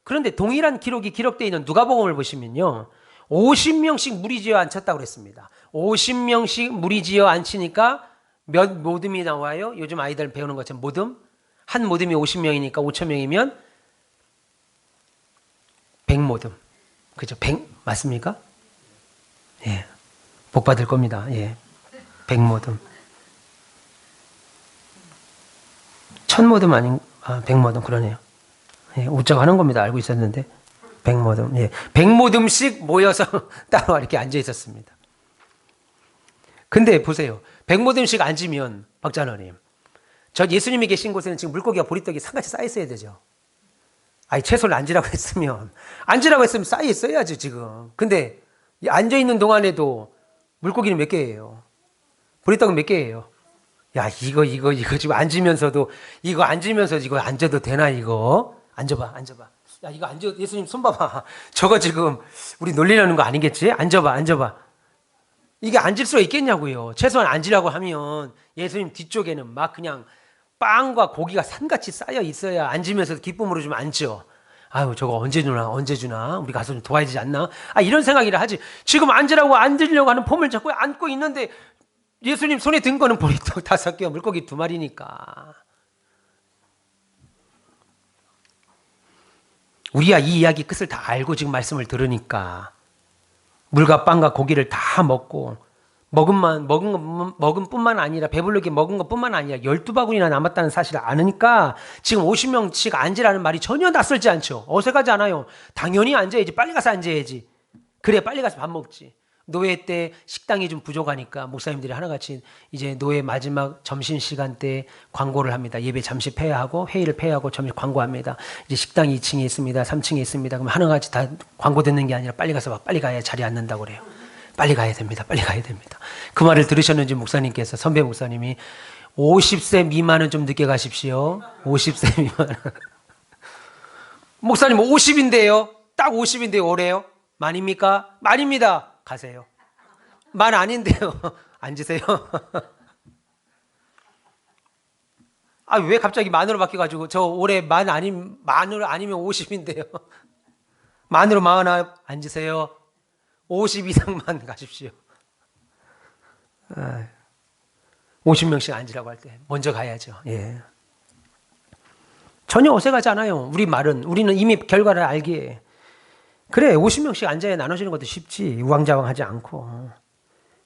그런데 동일한 기록이 기록되어 있는 누가복음을 보시면요, 50명씩 무리지어 앉혔다고 그랬습니다. 50명씩 무리지어 앉히니까 몇 모듬이 나와요? 요즘 아이들 배우는 것처럼 모듬? 한 모듬이 50명이니까 5천 명이면 100모듬. 그죠? 100 맞습니까? 예. 복 받을 겁니다. 예. 100모듬. 1000모듬 아닌, 100모듬 그러네요. 예, 웃자고 하는 겁니다. 알고 있었는데. 100모듬. 예. 100모듬씩 모여서 따로 이렇게 앉아 있었습니다. 근데 보세요. 100모듬씩 앉으면, 박찬호님, 저 예수님이 계신 곳에는 지금 물고기와 보리떡이 상같이 쌓여 있어야 되죠. 아니, 채소를 앉으라고 했으면 쌓여 있어야지, 지금. 근데 앉아 있는 동안에도 물고기는 몇 개예요? 보리떡은 몇 개예요? 야, 이거 지금 앉으면서도 이거 앉아도 되나, 이거? 앉아봐. 야, 이거 앉아, 예수님 손 봐봐. 저거 지금 우리 놀리려는 거 아니겠지? 앉아봐. 이게 앉을 수가 있겠냐고요. 최소한 앉으라고 하면 예수님 뒤쪽에는 막 그냥 빵과 고기가 산같이 쌓여 있어야 앉으면서 기쁨으로 좀 앉죠. 아유, 저거 언제 주나? 우리 가서 좀 도와야 되지 않나? 이런 생각이라 하지. 지금 앉으려고 하는 폼을 자꾸 안고 있는데 예수님 손에 든 거는 보리떡 5개, 물고기 2마리니까. 우리야 이 이야기 끝을 다 알고 지금 말씀을 들으니까 물과 빵과 고기를 다 먹고 먹은 뿐만 아니라 배부르게 먹은 것뿐만 아니라 12바구니나 남았다는 사실을 아니까 지금 50명씩 앉으라는 말이 전혀 낯설지 않죠. 어색하지 않아요. 당연히 앉아야지. 빨리 가서 앉아야지. 그래, 빨리 가서 밥 먹지. 노예 때 식당이 좀 부족하니까 목사님들이 하나같이 이제 노예 마지막 점심시간 때 광고를 합니다. 예배 잠시 폐하고 회의를 폐하고 점심 광고합니다. 이제 식당이 2층에 있습니다. 3층에 있습니다. 그럼 하나같이 다 광고 듣는 게 아니라 빨리 가서 빨리 가야 자리에 앉는다고 그래요. 빨리 가야 됩니다. 그 말을 들으셨는지 목사님께서, 선배 목사님이 50세 미만은 좀 늦게 가십시오. 50세 미만은. 목사님 50인데요. 딱 50인데요. 올해요. 만입니까? 만입니다. 가세요. 만 아닌데요. 앉으세요. 왜 갑자기 만으로 바뀌어가지고 저 올해 만으로 아니면 50인데요. 만으로 40 앉으세요. 50 이상만 가십시오. 50명씩 앉으라고 할 때 먼저 가야죠. 예. 전혀 어색하지 않아요. 우리는 이미 결과를 알기에. 그래, 50명씩 앉아야 나눠지는 것도 쉽지. 우왕좌왕하지 않고.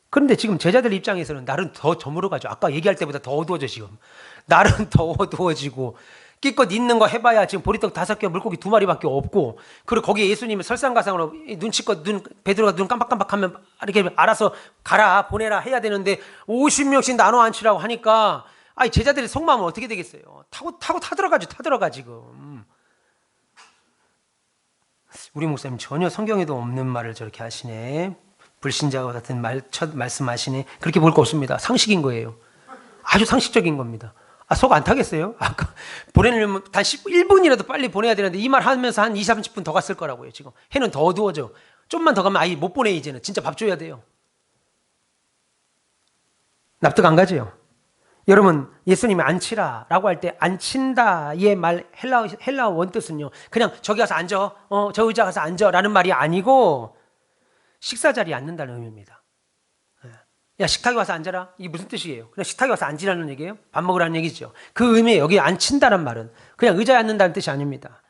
그런데 지금 제자들 입장에서는 날은 더 저물어가지고, 아까 얘기할 때보다 더 어두워져 지금. 날은 더 어두워지고 끼껏 있는 거 해봐야 지금 보리떡 5개, 물고기 2마리밖에 없고, 그리고 거기에 예수님은 설상가상으로 눈치껏 베드로가 눈 깜빡깜빡하면 이렇게 알아서 가라, 보내라 해야 되는데 50명씩 나눠 앉히라고 하니까 제자들의 속마음은 어떻게 되겠어요? 타들어가 지금. 우리 목사님 전혀 성경에도 없는 말을 저렇게 하시네. 불신자와 같은 첫 말씀하시네. 그렇게 볼 거 없습니다. 상식인 거예요. 아주 상식적인 겁니다. 속 안 타겠어요? 아까 보내려면 단 1분이라도 빨리 보내야 되는데 이 말 하면서 한 20, 30분 더 갔을 거라고요. 지금 해는 더 어두워져. 좀만 더 가면 아이 못 보내. 이제는 진짜 밥 줘야 돼요. 납득 안 가죠? 여러분, 예수님이 앉히라라고 할 때 앉힌다의 말 헬라어 원뜻은요, 그냥 저기 가서 앉아, 저 의자 가서 앉아라는 말이 아니고 식사 자리에 앉는다는 의미입니다. 야, 식탁에 와서 앉아라. 이게 무슨 뜻이에요? 그냥 식탁에 와서 앉으라는 얘기예요? 밥 먹으라는 얘기죠. 그 의미에 여기 앉힌다는 말은 그냥 의자에 앉는다는 뜻이 아닙니다.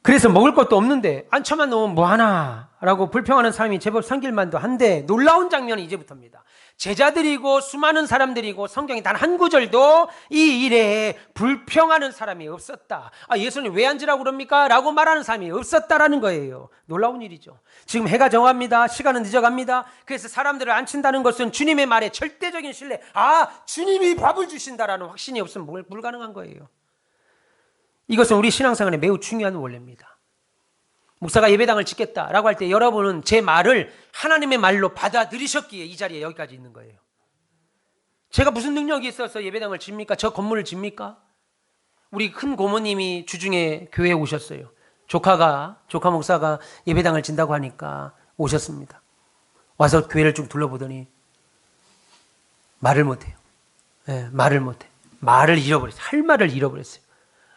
그래서 먹을 것도 없는데 앉혀만 놓으면 뭐하나 라고 불평하는 사람이 제법 생길만도 한데 놀라운 장면이 이제부터입니다. 제자들이고 수많은 사람들이고 성경에 단 한 구절도 이 일에 불평하는 사람이 없었다. 예수님 왜 앉으라고 그럽니까? 라고 말하는 사람이 없었다라는 거예요. 놀라운 일이죠. 지금 해가 정합니다. 시간은 늦어갑니다. 그래서 사람들을 앉힌다는 것은 주님의 말에 절대적인 신뢰, 주님이 밥을 주신다라는 확신이 없으면 불가능한 거예요. 이것은 우리 신앙생활에 매우 중요한 원리입니다. 목사가 예배당을 짓겠다라고 할 때 여러분은 제 말을 하나님의 말로 받아들이셨기에 이 자리에 여기까지 있는 거예요. 제가 무슨 능력이 있어서 예배당을 짓니까? 저 건물을 짓니까? 우리 큰 고모님이 주중에 교회에 오셨어요. 조카 목사가 예배당을 짓는다고 하니까 오셨습니다. 와서 교회를 쭉 둘러보더니 말을 못해요. 말을 못해. 말을 잃어버렸어요. 할 말을 잃어버렸어요.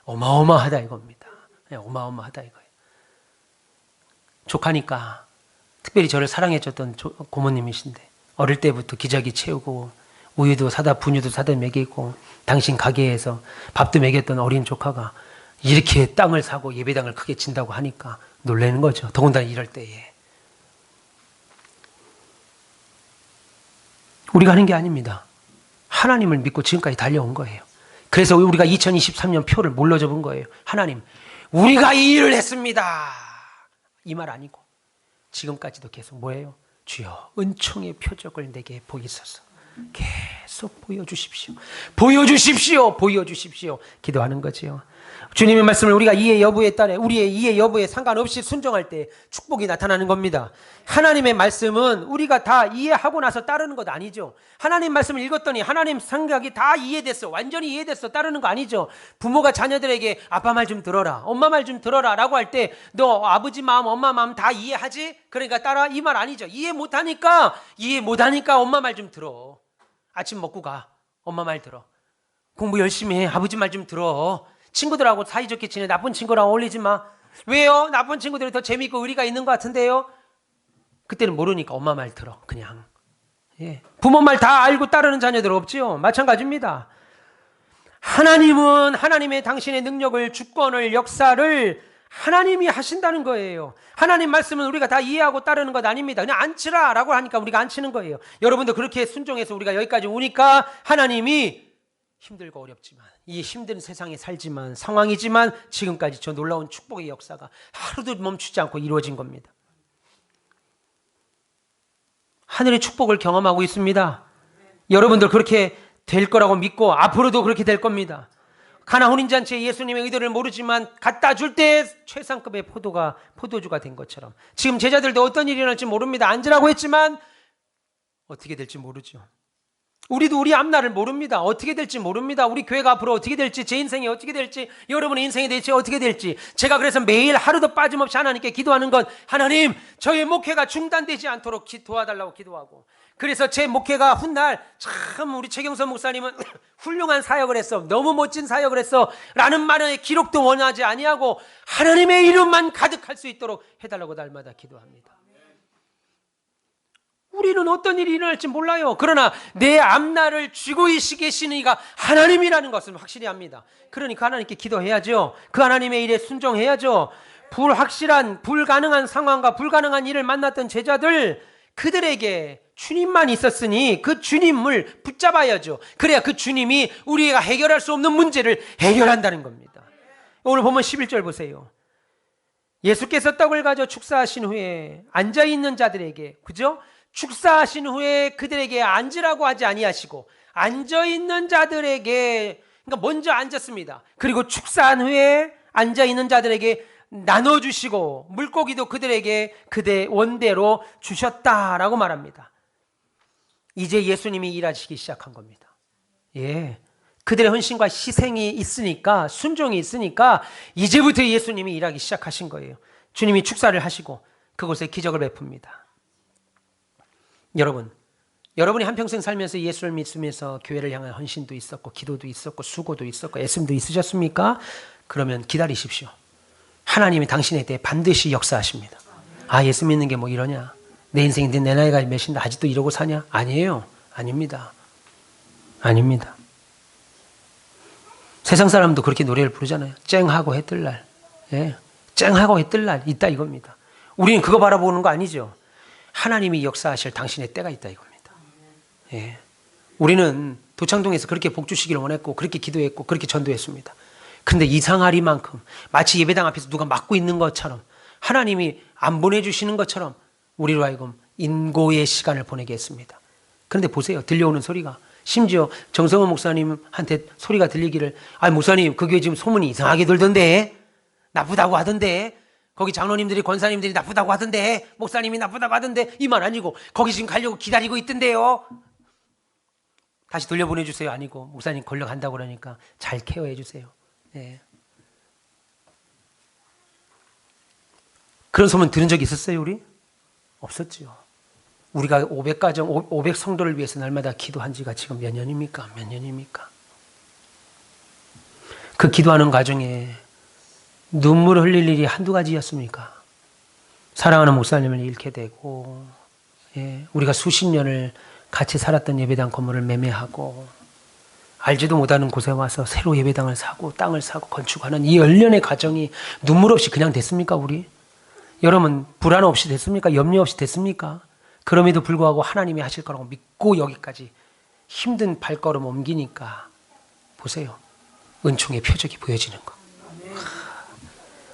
어마어마하다 이겁니다. 어마어마하다 이거예요. 조카니까 특별히 저를 사랑해줬던 고모님이신데 어릴 때부터 기저귀 채우고 우유도 사다 분유도 사다 먹이고 당신 가게에서 밥도 먹였던 어린 조카가 이렇게 땅을 사고 예배당을 크게 진다고 하니까 놀라는 거죠. 더군다나 이럴 때에. 우리가 하는 게 아닙니다. 하나님을 믿고 지금까지 달려온 거예요. 그래서 우리가 2023년 표를 뭘로 접은 거예요? 하나님, 우리가 이 일을 했습니다. 이 말 아니고 지금까지도 계속 뭐예요? 주여 은총의 표적을 내게 보이소서. 계속 보여주십시오. 보여주십시오. 보여주십시오. 기도하는 거지요. 주님의 말씀을 우리가 이해 여부에 따라 우리의 이해 여부에 상관없이 순종할 때 축복이 나타나는 겁니다. 하나님의 말씀은 우리가 다 이해하고 나서 따르는 것 아니죠. 하나님 말씀을 읽었더니 하나님 생각이 다 이해됐어. 완전히 이해됐어. 따르는 거 아니죠. 부모가 자녀들에게 아빠 말 좀 들어라. 엄마 말 좀 들어라 라고 할 때 너 아버지 마음 엄마 마음 다 이해하지? 그러니까 따라 이 말 아니죠. 이해 못하니까 엄마 말 좀 들어. 아침 먹고 가. 엄마 말 들어. 공부 열심히 해. 아버지 말 좀 들어. 친구들하고 사이좋게 지내. 나쁜 친구랑 어울리지 마. 왜요? 나쁜 친구들이 더 재미있고 의리가 있는 것 같은데요? 그때는 모르니까 엄마 말 들어. 그냥. 부모 말 다 알고 따르는 자녀들 없지요? 마찬가지입니다. 하나님은 하나님의 당신의 능력을, 주권을, 역사를 하나님이 하신다는 거예요. 하나님 말씀은 우리가 다 이해하고 따르는 것 아닙니다. 그냥 앉히라 라고 하니까 우리가 앉히는 거예요. 여러분도 그렇게 순종해서 우리가 여기까지 오니까 하나님이 힘들고 어렵지만 이 힘든 세상에 살지만 상황이지만 지금까지 저 놀라운 축복의 역사가 하루도 멈추지 않고 이루어진 겁니다. 하늘의 축복을 경험하고 있습니다. 여러분들 그렇게 될 거라고 믿고 앞으로도 그렇게 될 겁니다. 가나 혼인잔치에 예수님의 의도를 모르지만 갖다 줄 때 최상급의 포도주가 된 것처럼 지금 제자들도 어떤 일이 일어날지 모릅니다. 앉으라고 했지만 어떻게 될지 모르죠. 우리도 우리 앞날을 모릅니다. 어떻게 될지 모릅니다. 우리 교회가 앞으로 어떻게 될지, 제 인생이 어떻게 될지, 여러분의 인생이 될지 어떻게 될지. 제가 그래서 매일 하루도 빠짐없이 하나님께 기도하는 건 하나님, 저의 목회가 중단되지 않도록 도와달라고 기도하고, 그래서 제 목회가 훗날 참 우리 최경선 목사님은 훌륭한 사역을 했어, 너무 멋진 사역을 했어 라는 말의 기록도 원하지 아니하고 하나님의 이름만 가득할 수 있도록 해달라고 날마다 기도합니다. 우리는 어떤 일이 일어날지 몰라요. 그러나 내 앞날을 쥐고 계시는 이가 하나님이라는 것을 확실히 합니다. 그러니까 하나님께 기도해야죠. 그 하나님의 일에 순종해야죠. 불가능한 상황과 불가능한 일을 만났던 제자들, 그들에게 주님만 있었으니 그 주님을 붙잡아야죠. 그래야 그 주님이 우리가 해결할 수 없는 문제를 해결한다는 겁니다. 오늘 보면 11절 보세요. 예수께서 떡을 가져 축사하신 후에 앉아있는 자들에게, 그죠? 축사하신 후에 그들에게 앉으라고 하지 아니하시고 앉아있는 자들에게, 그러니까 먼저 앉았습니다. 그리고 축사한 후에 앉아있는 자들에게 나눠주시고 물고기도 그들에게 그대 원대로 주셨다라고 말합니다. 이제 예수님이 일하시기 시작한 겁니다. 예, 그들의 헌신과 희생이 있으니까, 순종이 있으니까 이제부터 예수님이 일하기 시작하신 거예요. 주님이 축사를 하시고 그곳에 기적을 베풉니다. 여러분이 한평생 살면서 예수를 믿으면서 교회를 향한 헌신도 있었고 기도도 있었고 수고도 있었고 애씀도 있으셨습니까? 그러면 기다리십시오. 하나님이 당신에 대해 반드시 역사하십니다. 아, 예수 믿는 게 뭐 이러냐? 내 인생인데 내 나이가 몇인데 아직도 이러고 사냐? 아니에요. 아닙니다. 아닙니다. 세상 사람도 그렇게 노래를 부르잖아요. 쨍하고 해 뜰 날. 예, 쨍하고 해 뜰 날 있다 이겁니다. 우리는 그거 바라보는 거 아니죠. 하나님이 역사하실 당신의 때가 있다 이겁니다. 예, 우리는 도창동에서 그렇게 복 주시기를 원했고 그렇게 기도했고 그렇게 전도했습니다. 근데 이상하리만큼 마치 예배당 앞에서 누가 막고 있는 것처럼 하나님이 안 보내주시는 것처럼 우리로 하여금 인고의 시간을 보내게 했습니다. 그런데 보세요. 들려오는 소리가, 심지어 정성호 목사님한테 소리가 들리기를, 아, 목사님 그 교회 지금 소문이 이상하게 돌던데, 나쁘다고 하던데, 거기 장로님들이 권사님들이 나쁘다고 하던데, 목사님이 나쁘다고 하던데, 이 말 아니고 거기 지금 가려고 기다리고 있던데요. 다시 돌려보내주세요. 아니고 목사님 걸려간다고 그러니까 잘 케어해 주세요. 네. 그런 소문 들은 적 있었어요 우리? 없었죠. 우리가 500가정, 500 성도를 위해서 날마다 기도한 지가 지금 몇 년입니까? 몇 년입니까? 그 기도하는 과정에 눈물을 흘릴 일이 한두 가지였습니까? 사랑하는 목사님을 잃게 되고, 예, 우리가 수십 년을 같이 살았던 예배당 건물을 매매하고, 알지도 못하는 곳에 와서 새로 예배당을 사고 땅을 사고 건축하는 이 열련의 과정이 눈물 없이 그냥 됐습니까 우리? 여러분 불안 없이 됐습니까? 염려 없이 됐습니까? 그럼에도 불구하고 하나님이 하실 거라고 믿고 여기까지 힘든 발걸음 옮기니까 보세요. 은총의 표적이 보여지는 거.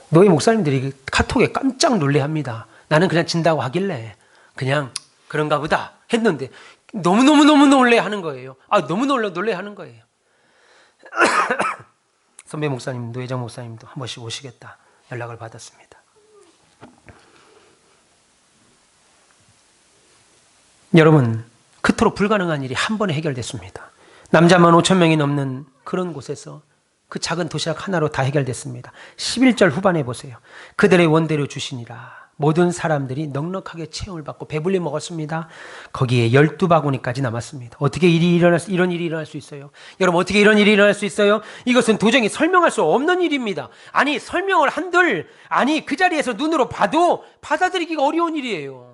너희 목사님들이 카톡에 깜짝 놀래합니다. 나는 그냥 진다고 하길래 그냥 그런가 보다 했는데 너무너무 놀래하는 거예요. 아, 너무 놀래하는 거예요. 선배 목사님, 노회장 목사님도 한 번씩 오시겠다 연락을 받았습니다. 여러분, 그토록 불가능한 일이 한 번에 해결됐습니다. 남자만 5,000명이 넘는 그런 곳에서 그 작은 도시락 하나로 다 해결됐습니다. 11절 후반에 보세요. 그들의 원대로 주시니라. 모든 사람들이 넉넉하게 체험을 받고 배불리 먹었습니다. 거기에 12바구니까지 남았습니다. 어떻게 이런 일이 일어날 수 있어요? 여러분, 어떻게 이런 일이 일어날 수 있어요? 이것은 도저히 설명할 수 없는 일입니다. 아니, 설명을 한들, 아니, 그 자리에서 눈으로 봐도 받아들이기가 어려운 일이에요.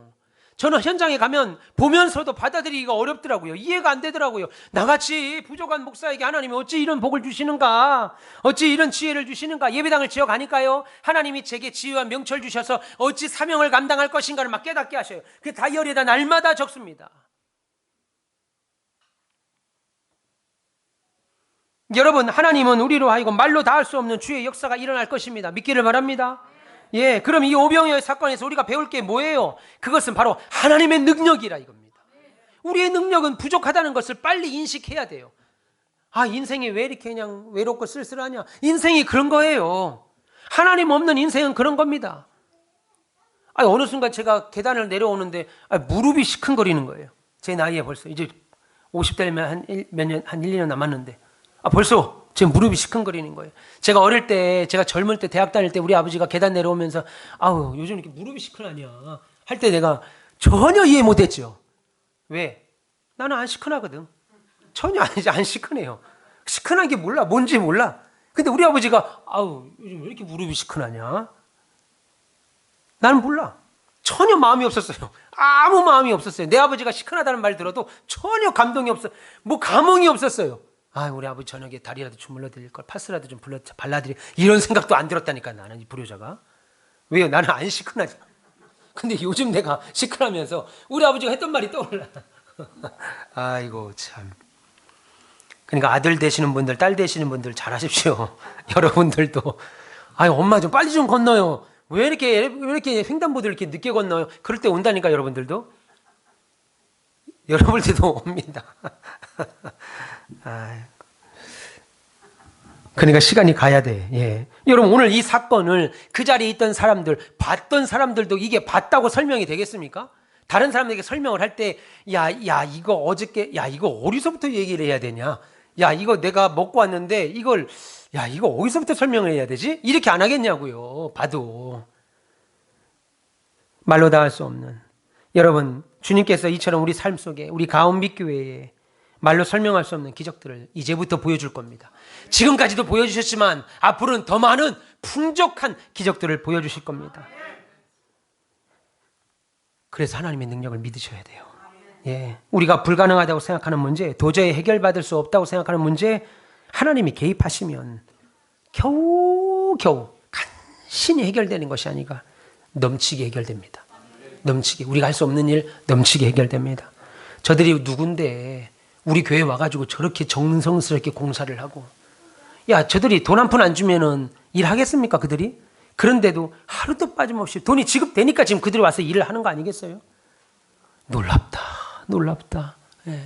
저는 현장에 가면 보면서도 받아들이기가 어렵더라고요. 이해가 안 되더라고요. 나같이 부족한 목사에게 하나님이 어찌 이런 복을 주시는가? 어찌 이런 지혜를 주시는가? 예배당을 지어가니까요. 하나님이 제게 지혜와 명철 주셔서 어찌 사명을 감당할 것인가를 막 깨닫게 하셔요. 그 다이어리에다 날마다 적습니다. 여러분, 하나님은 우리로 하여금 말로 다 할 수 없는 주의 역사가 일어날 것입니다. 믿기를 바랍니다. 예, 그럼 이 오병이어의 사건에서 우리가 배울 게 뭐예요? 그것은 바로 하나님의 능력이라 이겁니다. 우리의 능력은 부족하다는 것을 빨리 인식해야 돼요. 아, 인생이 왜 이렇게 그냥 외롭고 쓸쓸하냐? 인생이 그런 거예요. 하나님 없는 인생은 그런 겁니다. 아, 어느 순간 제가 계단을 내려오는데 무릎이 시큰거리는 거예요. 제 나이에 벌써 이제 50대면 한 1, 2년 남았는데 벌써 제 무릎이 시큰거리는 거예요. 제가 어릴 때, 제가 젊을 때, 대학 다닐 때 우리 아버지가 계단 내려오면서 아우, 요즘 이렇게 무릎이 시큰하냐 할 때 내가 전혀 이해 못했죠. 왜? 나는 안 시큰하거든. 전혀 안 시큰해요. 시큰한 게 몰라. 뭔지 몰라. 근데 우리 아버지가 아우, 요즘 왜 이렇게 무릎이 시큰하냐? 나는 몰라. 전혀 마음이 없었어요. 아무 마음이 없었어요. 내 아버지가 시큰하다는 말 들어도 전혀 감동이 없어. 뭐 감흥이 없었어요. 아, 우리 아버지 저녁에 다리라도 주물러 드릴 걸, 파스라도 좀 발라드릴, 이런 생각도 안 들었다니까, 나는, 이 불효자가. 왜요? 나는 안 시큰하지. 근데 요즘 내가 시큰하면서 우리 아버지가 했던 말이 떠올라. 아이고, 참. 그러니까 아들 되시는 분들, 딸 되시는 분들 잘하십시오. 여러분들도. 아유, 엄마 좀 빨리 좀 건너요. 왜 이렇게 횡단보도를 이렇게 늦게 건너요? 그럴 때 온다니까, 여러분들도. 여러분들도 옵니다. 그러니까 시간이 가야 돼. 예. 여러분, 오늘 이 사건을 그 자리에 있던 사람들, 봤던 사람들도 이게 봤다고 설명이 되겠습니까? 다른 사람들에게 설명을 할 때, 이거 어저께, 이거 어디서부터 얘기를 해야 되냐? 이거 내가 먹고 왔는데, 이거 어디서부터 설명을 해야 되지? 이렇게 안 하겠냐고요. 봐도. 말로 다 할 수 없는. 여러분, 주님께서 이처럼 우리 삶 속에, 우리 가온빛교회에 말로 설명할 수 없는 기적들을 이제부터 보여줄 겁니다. 지금까지도 보여주셨지만 앞으로는 더 많은 풍족한 기적들을 보여주실 겁니다. 그래서 하나님의 능력을 믿으셔야 돼요. 예, 우리가 불가능하다고 생각하는 문제, 도저히 해결받을 수 없다고 생각하는 문제, 하나님이 개입하시면 겨우 간신히 해결되는 것이 아니라 넘치게 해결됩니다. 넘치게, 우리가 할 수 없는 일 넘치게 해결됩니다. 저들이 누군데 우리 교회 와가지고 저렇게 정성스럽게 공사를 하고, 저들이 돈 한 푼 안 주면은 일하겠습니까, 그들이? 그런데도 하루도 빠짐없이 돈이 지급되니까 지금 그들이 와서 일을 하는 거 아니겠어요? 놀랍다. 예.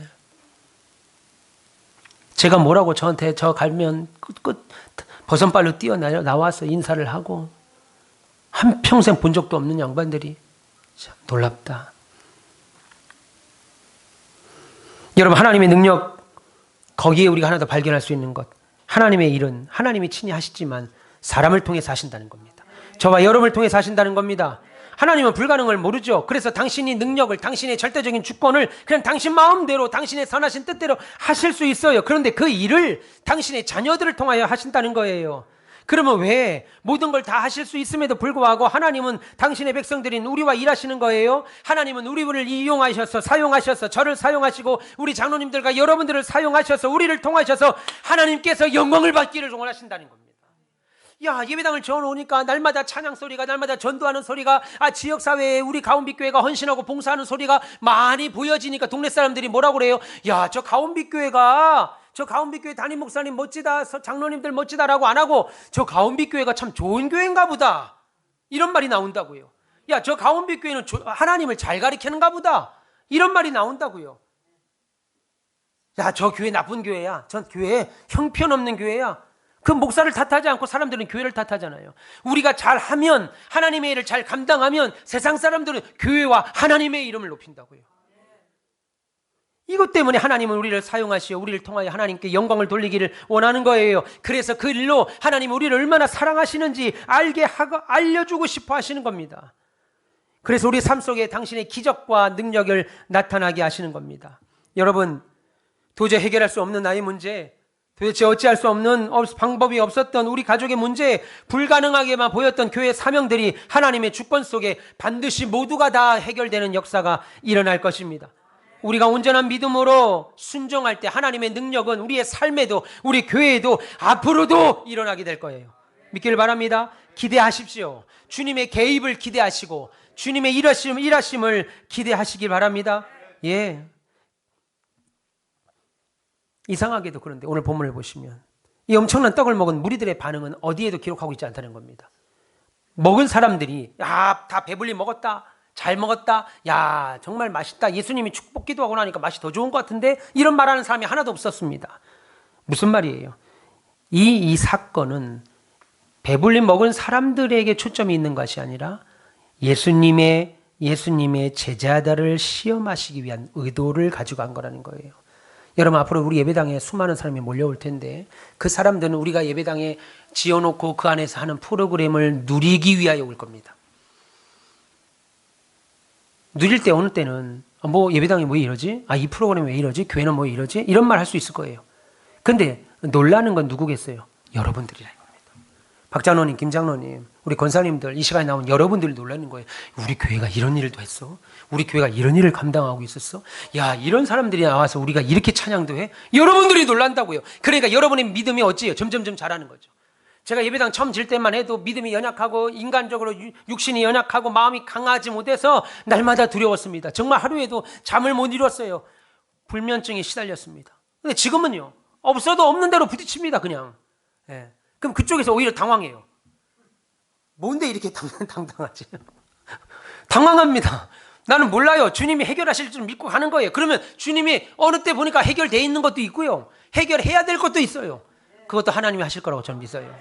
제가 뭐라고 저한테 저 갈면 버선발로 나와서 인사를 하고, 한평생 본 적도 없는 양반들이 참 놀랍다. 여러분, 하나님의 능력, 거기에 우리가 하나 더 발견할 수 있는 것, 하나님의 일은 하나님이 친히 하시지만 사람을 통해서 하신다는 겁니다. 저와 여러분을 통해서 하신다는 겁니다. 하나님은 불가능을 모르죠. 그래서 당신이 능력을, 당신의 절대적인 주권을 그냥 당신 마음대로, 당신의 선하신 뜻대로 하실 수 있어요. 그런데 그 일을 당신의 자녀들을 통하여 하신다는 거예요. 그러면 왜 모든 걸 다 하실 수 있음에도 불구하고 하나님은 당신의 백성들인 우리와 일하시는 거예요? 하나님은 우리를 이용하셔서, 사용하셔서, 저를 사용하시고 우리 장로님들과 여러분들을 사용하셔서 우리를 통하셔서 하나님께서 영광을 받기를 원하신다는 겁니다. 예배당을 지어놓으니까 날마다 찬양 소리가, 날마다 전도하는 소리가, 지역사회에 우리 가온빛교회가 헌신하고 봉사하는 소리가 많이 보여지니까 동네 사람들이 뭐라고 그래요? 저 가온빛교회 담임 목사님 멋지다, 장로님들 멋지다라고 안 하고, 저 가온빛교회가 참 좋은 교회인가 보다, 이런 말이 나온다고요. 저 가온빛교회는 하나님을 잘 가리키는가 보다, 이런 말이 나온다고요. 저 교회 나쁜 교회야, 전 교회 형편없는 교회야. 그 목사를 탓하지 않고 사람들은 교회를 탓하잖아요. 우리가 잘하면, 하나님의 일을 잘 감당하면 세상 사람들은 교회와 하나님의 이름을 높인다고요. 이것 때문에 하나님은 우리를 사용하시어 우리를 통하여 하나님께 영광을 돌리기를 원하는 거예요. 그래서 그 일로 하나님 우리를 얼마나 사랑하시는지 알게 하고 알려주고 싶어 하시는 겁니다. 그래서 우리 삶 속에 당신의 기적과 능력을 나타나게 하시는 겁니다. 여러분, 도저히 해결할 수 없는 나의 문제, 도대체 어찌할 수 없는 방법이 없었던 우리 가족의 문제, 불가능하게만 보였던 교회 사명들이 하나님의 주권 속에 반드시 모두가 다 해결되는 역사가 일어날 것입니다. 우리가 온전한 믿음으로 순종할 때 하나님의 능력은 우리의 삶에도, 우리 교회에도 앞으로도 일어나게 될 거예요. 믿기를 바랍니다. 기대하십시오. 주님의 개입을 기대하시고 주님의 일하심을 기대하시기 바랍니다. 예. 이상하게도 그런데 오늘 본문을 보시면 이 엄청난 떡을 먹은 무리들의 반응은 어디에도 기록하고 있지 않다는 겁니다. 먹은 사람들이 다 배불리 먹었다, 잘 먹었다, 정말 맛있다, 예수님이 축복 기도하고 나니까 맛이 더 좋은 것 같은데, 이런 말하는 사람이 하나도 없었습니다. 무슨 말이에요? 이 사건은 배불리 먹은 사람들에게 초점이 있는 것이 아니라 예수님의 제자들을 시험하시기 위한 의도를 가지고 한 거라는 거예요. 여러분, 앞으로 우리 예배당에 수많은 사람이 몰려올 텐데 그 사람들은 우리가 예배당에 지어놓고 그 안에서 하는 프로그램을 누리기 위하여 올 겁니다. 누릴 때 어느 때는 예배당이 왜 이러지? 이 프로그램 왜 이러지? 교회는 왜 이러지? 이런 말 할 수 있을 거예요. 근데 놀라는 건 누구겠어요? 여러분들이라는 겁니다. 박장로님, 김장로님, 우리 권사님들, 이 시간에 나온 여러분들이 놀라는 거예요. 우리 교회가 이런 일도 했어? 우리 교회가 이런 일을 감당하고 있었어? 이런 사람들이 나와서 우리가 이렇게 찬양도 해? 여러분들이 놀란다고요. 그러니까 여러분의 믿음이 어찌해요? 점점점 자라는 거죠. 제가 예배당 처음 질 때만 해도 믿음이 연약하고 인간적으로 육신이 연약하고 마음이 강하지 못해서 날마다 두려웠습니다. 정말 하루에도 잠을 못 이뤘어요. 불면증에 시달렸습니다. 근데 지금은요, 없어도 없는 대로 부딪힙니다, 그냥. 예. 그럼 그쪽에서 오히려 당황해요. 뭔데 이렇게 당당하지? 당황합니다. 나는 몰라요. 주님이 해결하실 줄 믿고 가는 거예요. 그러면 주님이 어느 때 보니까 해결되어 있는 것도 있고요, 해결해야 될 것도 있어요. 그것도 하나님이 하실 거라고 저는 믿어요.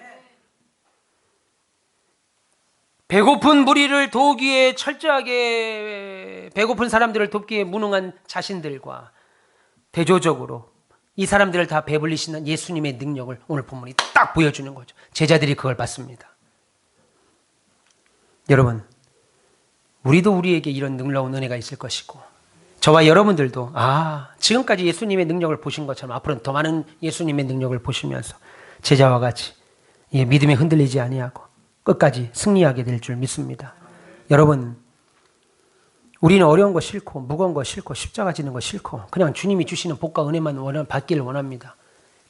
배고픈 무리를 도우기에 철저하게 배고픈 사람들을 돕기에 무능한 자신들과 대조적으로 이 사람들을 다 배불리시는 예수님의 능력을 오늘 본문이 딱 보여주는 거죠. 제자들이 그걸 봤습니다. 여러분, 우리도 우리에게 이런 놀라운 은혜가 있을 것이고 저와 여러분들도 지금까지 예수님의 능력을 보신 것처럼 앞으로는 더 많은 예수님의 능력을 보시면서 제자와 같이 믿음에 흔들리지 아니하고 끝까지 승리하게 될 줄 믿습니다. 여러분, 우리는 어려운 거 싫고 무거운 거 싫고 십자가 지는 거 싫고 그냥 주님이 주시는 복과 은혜만 받기를 원합니다.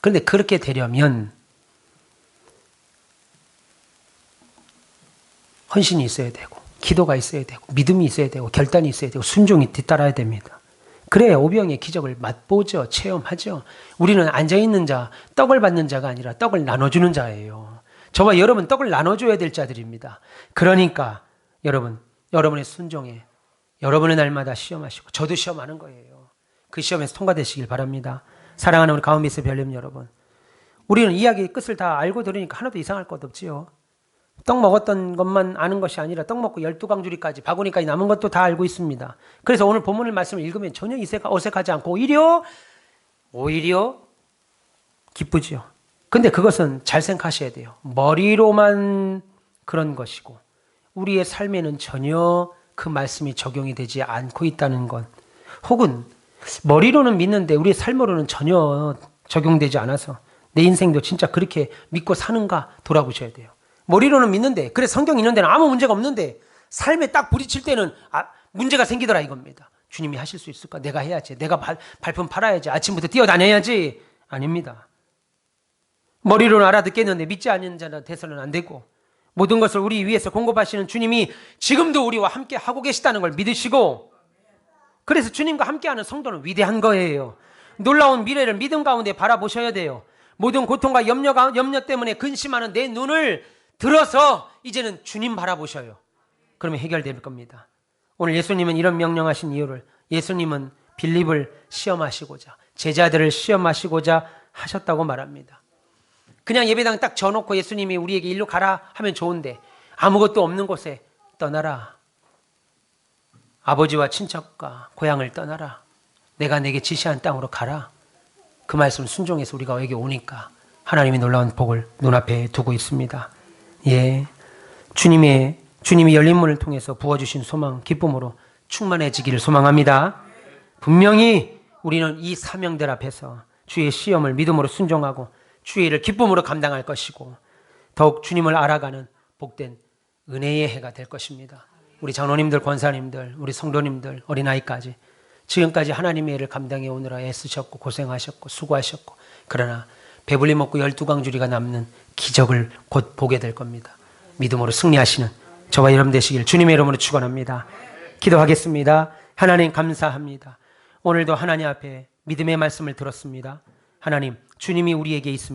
그런데 그렇게 되려면 헌신이 있어야 되고 기도가 있어야 되고 믿음이 있어야 되고 결단이 있어야 되고 순종이 뒤따라야 됩니다. 그래야 오병의 기적을 맛보죠. 체험하죠. 우리는 앉아있는 자, 떡을 받는 자가 아니라 떡을 나눠주는 자예요. 저와 여러분 떡을 나눠줘야 될 자들입니다. 그러니까 여러분, 여러분의 순종에 여러분의 날마다 시험하시고 저도 시험하는 거예요. 그 시험에서 통과되시길 바랍니다. 사랑하는 우리 가운데서 별님 여러분, 우리는 이야기의 끝을 다 알고 들으니까 하나도 이상할 것 없지요. 떡 먹었던 것만 아는 것이 아니라 떡 먹고 12강주리까지 바구니까지 남은 것도 다 알고 있습니다. 그래서 오늘 본문의 말씀을 읽으면 전혀 어색하지 않고 오히려 기쁘지요. 근데 그것은 잘 생각하셔야 돼요. 머리로만 그런 것이고 우리의 삶에는 전혀 그 말씀이 적용이 되지 않고 있다는 것, 혹은 머리로는 믿는데 우리의 삶으로는 전혀 적용되지 않아서 내 인생도 진짜 그렇게 믿고 사는가 돌아보셔야 돼요. 머리로는 믿는데, 그래 성경 읽는 데는 아무 문제가 없는데 삶에 딱 부딪힐 때는 문제가 생기더라 이겁니다. 주님이 하실 수 있을까? 내가 해야지. 내가 발품 팔아야지. 아침부터 뛰어다녀야지. 아닙니다. 머리로는 알아듣겠는데 믿지 않는 자는 돼서는 안 되고, 모든 것을 우리 위해서 공급하시는 주님이 지금도 우리와 함께 하고 계시다는 걸 믿으시고, 그래서 주님과 함께하는 성도는 위대한 거예요. 놀라운 미래를 믿음 가운데 바라보셔야 돼요. 모든 고통과 염려 때문에 근심하는 내 눈을 들어서 이제는 주님 바라보셔요. 그러면 해결될 겁니다. 오늘 예수님은 이런 명령하신 이유를, 예수님은 빌립을 시험하시고자, 제자들을 시험하시고자 하셨다고 말합니다. 그냥 예배당 딱 져놓고 예수님이 우리에게 일로 가라 하면 좋은데 아무것도 없는 곳에 떠나라. 아버지와 친척과 고향을 떠나라. 내가 내게 지시한 땅으로 가라. 그 말씀 순종해서 우리가 여기 오니까 하나님이 놀라운 복을 눈앞에 두고 있습니다. 주님이 열린 문을 통해서 부어주신 소망, 기쁨으로 충만해지기를 소망합니다. 분명히 우리는 이 사명들 앞에서 주의 시험을 믿음으로 순종하고 주의 일을 기쁨으로 감당할 것이고, 더욱 주님을 알아가는 복된 은혜의 해가 될 것입니다. 우리 장로님들, 권사님들, 우리 성도님들, 어린아이까지 지금까지 하나님의 일을 감당해 오느라 애쓰셨고 고생하셨고 수고하셨고, 그러나 배불리 먹고 12강주리가 남는 기적을 곧 보게 될 겁니다. 믿음으로 승리하시는 저와 여러분 되시길 주님의 이름으로 축원합니다. 기도하겠습니다. 하나님 감사합니다. 오늘도 하나님 앞에 믿음의 말씀을 들었습니다. 하나님, 주님이 우리에게 있습니다.